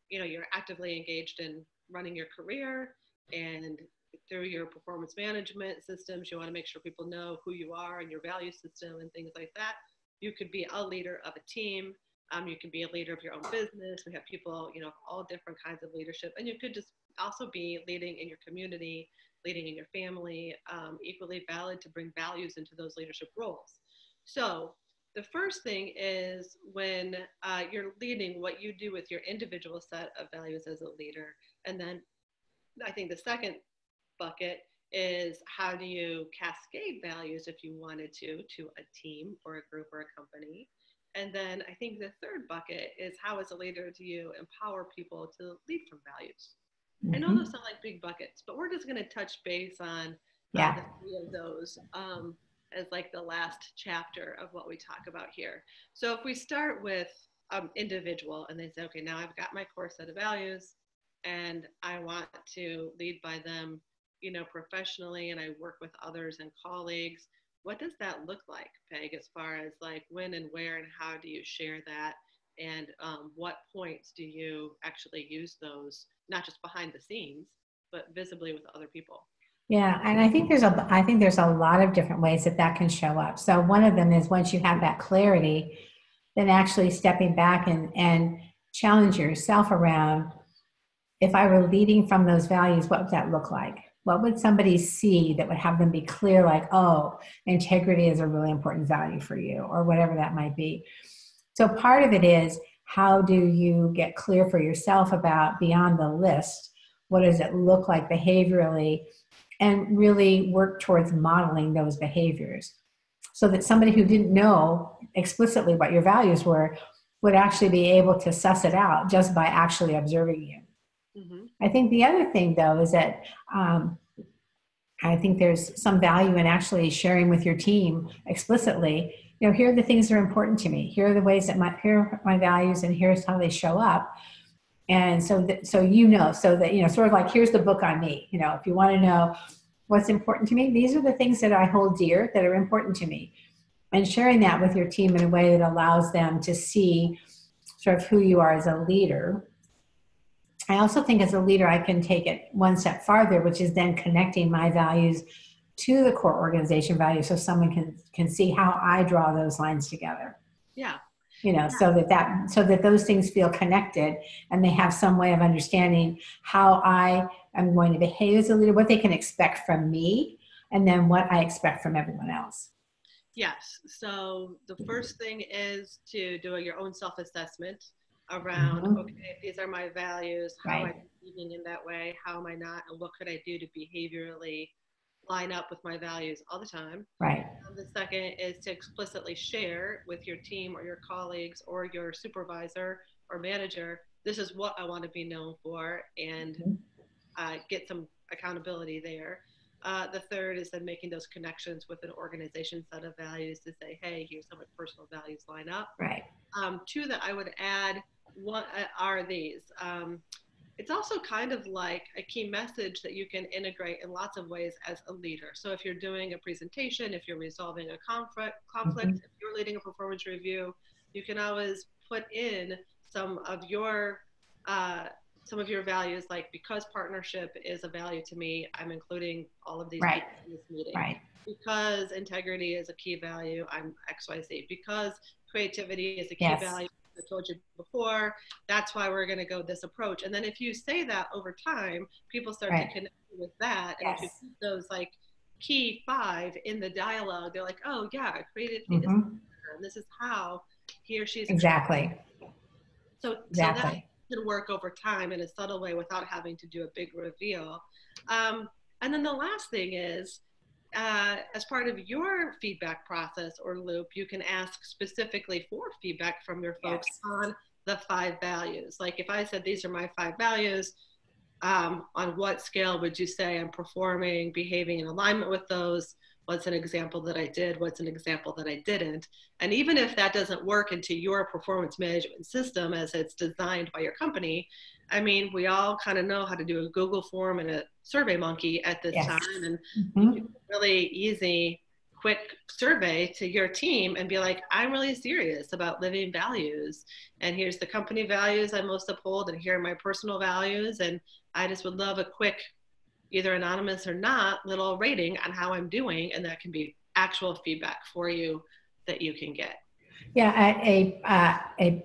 you're actively engaged in running your career, and through your performance management systems, you want to make sure people know who you are and your value system and things like that. You could be a leader of a team. You can be a leader of your own business. We have people, all different kinds of leadership. And you could just also be leading in your community, leading in your family, equally valid to bring values into those leadership roles. So the first thing is when you're leading, what you do with your individual set of values as a leader. And then I think the second bucket is how do you cascade values if you wanted to a team or a group or a company. And then I think the third bucket is how as a leader do you empower people to lead from values. I know those sound like big buckets, but we're just going to touch base on the three of those as like the last chapter of what we talk about here. So if we start with individual and they say, okay, now I've got my core set of values and I want to lead by them, you know, professionally, and I work with others and colleagues. What does that look like, Peg, as far as like when and where and how do you share that? And what points do you actually use those, not just behind the scenes, but visibly with other people? Yeah, and I think there's a lot of different ways that can show up. So one of them is once you have that clarity, then actually stepping back and challenge yourself around, if I were leading from those values, what would that look like? What would somebody see that would have them be clear, like, oh, integrity is a really important value for you, or whatever that might be. So part of it is, how do you get clear for yourself about beyond the list? What does it look like behaviorally? And really work towards modeling those behaviors so that somebody who didn't know explicitly what your values were would actually be able to suss it out just by actually observing you. I think the other thing, though, is that I think there's some value in actually sharing with your team explicitly, you know, here are the things that are important to me. Here are the ways that here are my values, and here's how they show up. And so that, you know, sort of like, here's the book on me. You know, if you want to know what's important to me, these are the things that I hold dear that are important to me. And sharing that with your team in a way that allows them to see sort of who you are as a leader. I also think as a leader, I can take it one step farther, which is then connecting my values to the core organization values so someone can see how I draw those lines together. Yeah. You know, so that those things feel connected and they have some way of understanding how I am going to behave as a leader, what they can expect from me, and then what I expect from everyone else. Yes. So the first thing is to do your own self-assessment around, okay, these are my values. How am I behaving in that way? How am I not? And what could I do to behaviorally line up with my values all the time? Right. The second is to explicitly share with your team or your colleagues or your supervisor or manager, this is what I want to be known for, and get some accountability there. The third is then making those connections with an organization set of values to say, hey, here's how my personal values line up. Right. Two that I would add, what are these? It's also kind of like a key message that you can integrate in lots of ways as a leader. So if you're doing a presentation, if you're resolving a conflict, if you're leading a performance review, you can always put in some of your values, like, because partnership is a value to me, I'm including all of these people in this meeting. Right. Because integrity is a key value, I'm XYZ. Because creativity is a key value, I told you before, that's why we're going to go this approach. And then if you say that over time, people start to connect with that. And if you keep those like key 5 in the dialogue, they're like, oh yeah, creativity is, and this is how he or she's exactly. So that can work over time in a subtle way without having to do a big reveal. And then the last thing is, as part of your feedback process or loop, you can ask specifically for feedback from your folks on the 5 values. Like if I said, these are my 5 values, on what scale would you say I'm performing, behaving in alignment with those? What's an example that I did? What's an example that I didn't? And even if that doesn't work into your performance management system as it's designed by your company, I mean, we all kind of know how to do a Google form and a Survey Monkey at this time. And you can really easy, quick survey to your team and be like, I'm really serious about living values. And here's the company values I most uphold, and here are my personal values. And I just would love a quick, either anonymous or not, little rating on how I'm doing. And that can be actual feedback for you that you can get. Yeah, a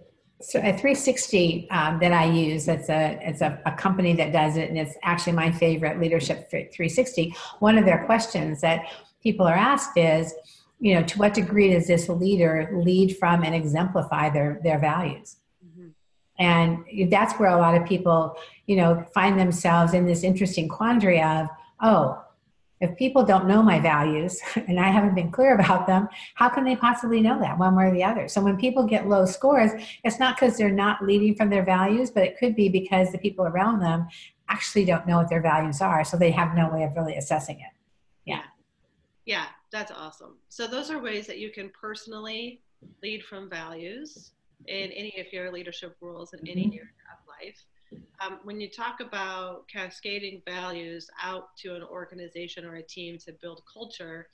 360 that I use, it's a company that does it, and it's actually my favorite, Leadership 360. One of their questions that people are asked is, you know, to what degree does this leader lead from and exemplify their values? Mm-hmm. And that's where a lot of people, you know, find themselves in this interesting quandary of, oh, if people don't know my values and I haven't been clear about them, how can they possibly know that one way or the other? So when people get low scores, it's not because they're not leading from their values, but it could be because the people around them actually don't know what their values are. So they have no way of really assessing it. Yeah. Yeah, that's awesome. So those are ways that you can personally lead from values in any of your leadership roles in any area of life. When you talk about cascading values out to an organization or a team to build culture,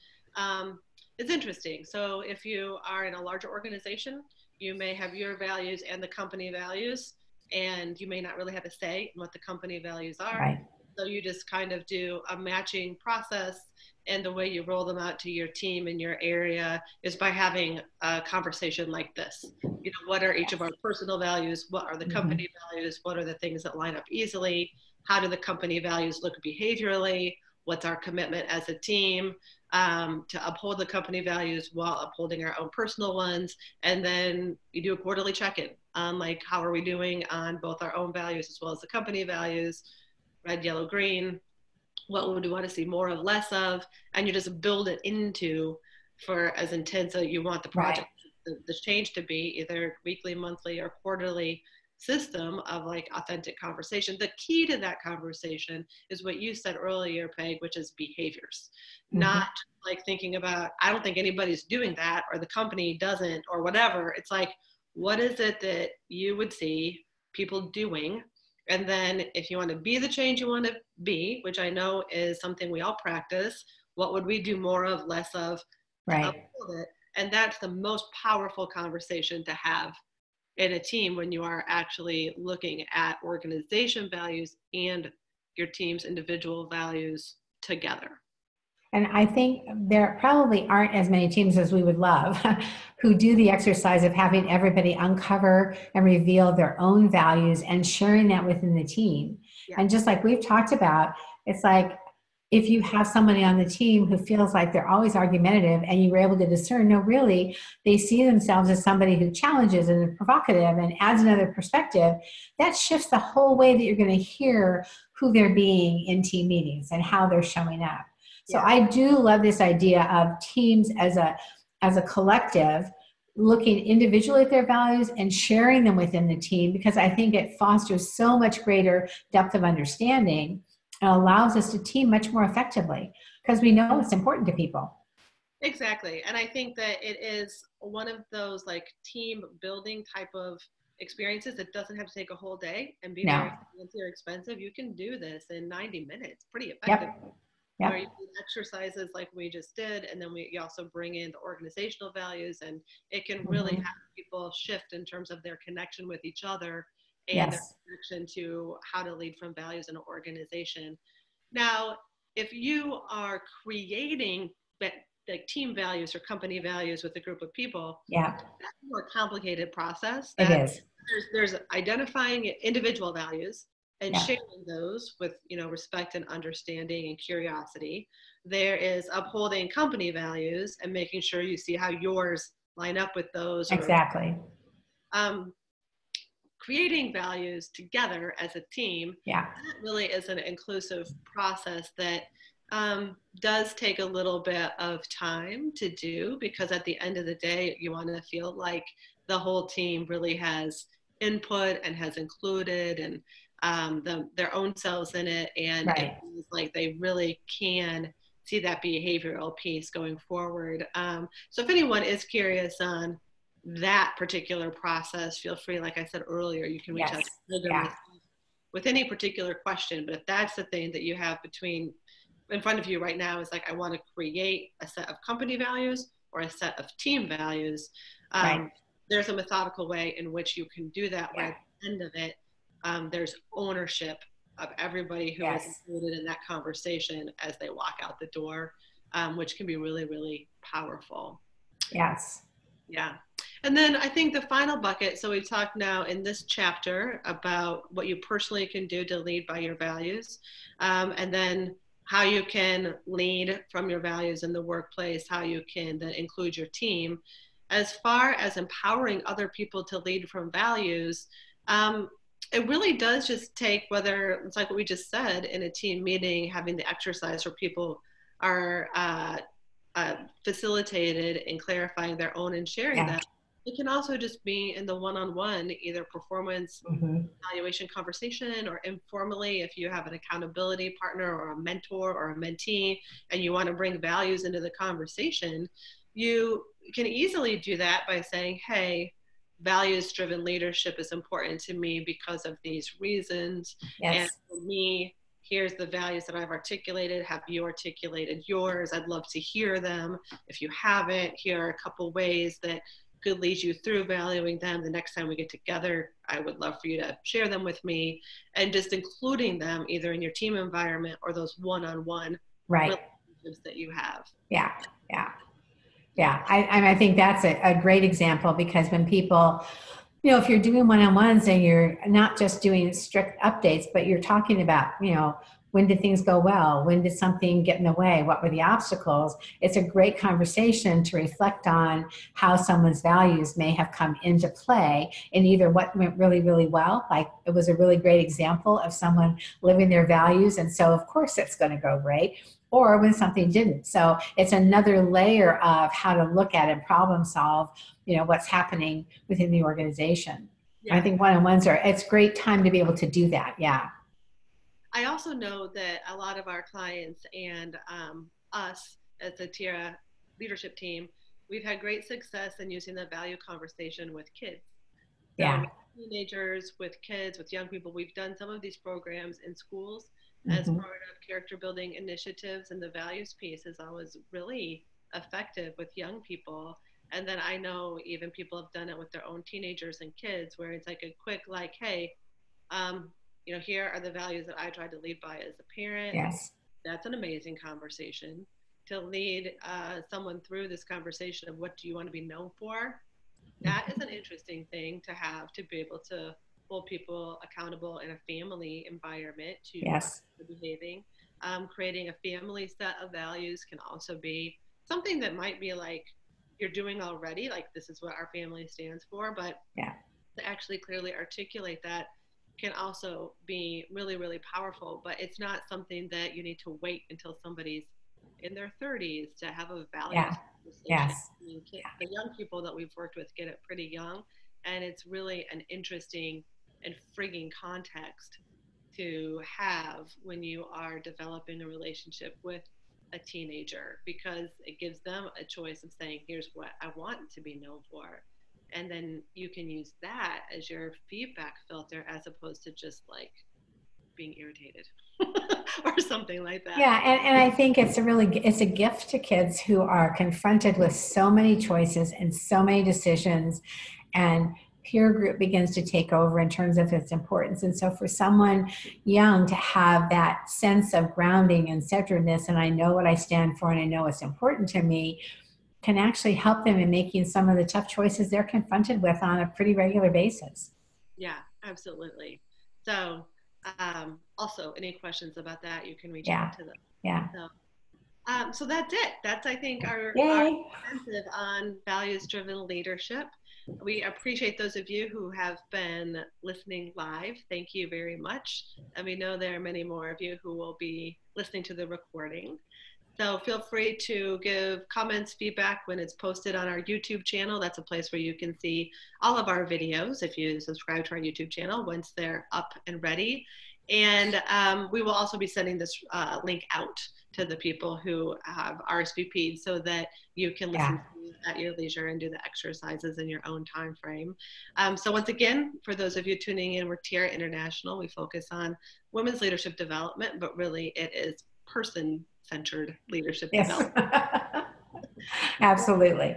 it's interesting. So if you are in a larger organization, you may have your values and the company values, and you may not really have a say in what the company values are. Right. So you just kind of do a matching process, and the way you roll them out to your team in your area is by having a conversation like this. You know, what are each of our personal values? What are the company values? What are the things that line up easily? How do the company values look behaviorally? What's our commitment as a team to uphold the company values while upholding our own personal ones? And then you do a quarterly check-in on like, how are we doing on both our own values as well as the company values, red, yellow, green. What would we want to see more of, less of? And you just build it into for as intense as you want the project, the change to be, either weekly, monthly, or quarterly system of like authentic conversation. The key to that conversation is what you said earlier, Peg, which is behaviors. Not like thinking about, I don't think anybody's doing that, or the company doesn't, or whatever. It's like, what is it that you would see people doing? And then if you want to be the change you want to be, which I know is something we all practice, what would we do more of, less of? Right. And that's the most powerful conversation to have in a team when you are actually looking at organization values and your team's individual values together. And I think there probably aren't as many teams as we would love who do the exercise of having everybody uncover and reveal their own values and sharing that within the team. Yeah. And just like we've talked about, it's like if you have somebody on the team who feels like they're always argumentative and you were able to discern, no, really, they see themselves as somebody who challenges and is provocative and adds another perspective, that shifts the whole way that you're going to hear who they're being in team meetings and how they're showing up. So I do love this idea of teams as a collective looking individually at their values and sharing them within the team, because I think it fosters so much greater depth of understanding and allows us to team much more effectively because we know it's important to people. Exactly. And I think that it is one of those like team building type of experiences that doesn't have to take a whole day and be very fancy or expensive. You can do this in 90 minutes, pretty effective. Where you do exercises like we just did, and then you also bring in the organizational values, and it can really have people shift in terms of their connection with each other and their connection to how to lead from values in an organization. Now, if you are creating like team values or company values with a group of people, that's a more complicated process. It is. There's identifying individual values and sharing those with, you know, respect and understanding and curiosity. There is upholding company values and making sure you see how yours line up with those. Exactly. Creating values together as a team. That really is an inclusive process that does take a little bit of time to do, because at the end of the day, you want to feel like the whole team really has input and has included and their own selves in it, and it feels like they really can see that behavioral piece going forward. So if anyone is curious on that particular process, feel free, like I said earlier, you can reach out to with any particular question. But if that's the thing that you have in front of you right now is like, I want to create a set of company values or a set of team values, there's a methodical way in which you can do that. Where at the end of it, there's ownership of everybody who is included in that conversation as they walk out the door, which can be really, really powerful. Yes. Yeah. And then I think the final bucket, so we've talked now in this chapter about what you personally can do to lead by your values, and then how you can lead from your values in the workplace, how you can then include your team. As far as empowering other people to lead from values, it really does just take, whether it's like what we just said in a team meeting, having the exercise where people are facilitated in clarifying their own and sharing that. It can also just be in the one-on-one, either performance evaluation conversation, or informally if you have an accountability partner or a mentor or a mentee and you want to bring values into the conversation. You can easily do that by saying, hey, values-driven leadership is important to me because of these reasons. And for me, here's the values that I've articulated. Have you articulated yours? I'd love to hear them. If you haven't, here are a couple ways that could lead you through valuing them. The next time we get together, I would love for you to share them with me, and just including them either in your team environment or those one-on-one relationships that you have. I think that's a great example, because when people, if you're doing one-on-ones and you're not just doing strict updates, but you're talking about, when did things go well? When did something get in the way? What were the obstacles? It's a great conversation to reflect on how someone's values may have come into play in either what went really, really well, like it was a really great example of someone living their values, and so of course it's going to go great, or when something didn't. So it's another layer of how to look at and problem solve, what's happening within the organization. I think one-on-ones it's a great time to be able to do that. I also know that a lot of our clients and us as the Tiara leadership team, we've had great success in using the value conversation with kids. So teenagers, with kids, with young people. We've done some of these programs in schools as part of character building initiatives, and the values piece is always really effective with young people. And then I know even people have done it with their own teenagers and kids, where it's like a quick, like, hey, here are the values that I tried to lead by as a parent. That's an amazing conversation to lead someone through this conversation of what do you want to be known for. That is an interesting thing to have, to be able to hold people accountable in a family environment to behaving. Creating a family set of values can also be something that might be like you're doing already, like this is what our family stands for, but to actually clearly articulate that can also be really, really powerful. But it's not something that you need to wait until somebody's in their 30s to have a value conversation. The young people that we've worked with get it pretty young, and it's really an interesting and frigging context to have when you are developing a relationship with a teenager, because it gives them a choice of saying, here's what I want to be known for. And then you can use that as your feedback filter, as opposed to just like being irritated or something like that. And I think it's a gift to kids who are confronted with so many choices and so many decisions, and peer group begins to take over in terms of its importance. And so for someone young to have that sense of grounding and centeredness, and I know what I stand for and I know what's important to me, can actually help them in making some of the tough choices they're confronted with on a pretty regular basis. Yeah, absolutely. So also any questions about that, you can reach out to them. So that's it. That's, I think, our intensive on values-driven leadership. We appreciate those of you who have been listening live. Thank you very much. And we know there are many more of you who will be listening to the recording. So feel free to give comments, feedback when it's posted on our YouTube channel. That's a place where you can see all of our videos if you subscribe to our YouTube channel once they're up and ready. And we will also be sending this link out to the people who have RSVP'd so that you can listen to it at your leisure and do the exercises in your own time frame. So once again, for those of you tuning in, we're Tiara International. We focus on women's leadership development, but really it is person-centered leadership development. Absolutely.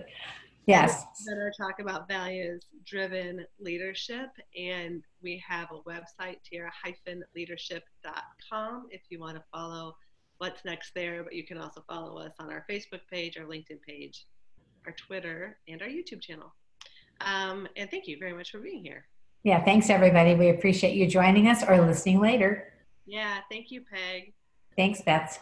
Yes. We're going to talk about values-driven leadership, and we have a website, tiara-leadership.com, if you want to follow what's next there. But you can also follow us on our Facebook page, our LinkedIn page, our Twitter, and our YouTube channel. And thank you very much for being here. Yeah, thanks everybody. We appreciate you joining us or listening later. Yeah, thank you, Peg. Thanks, Betsy.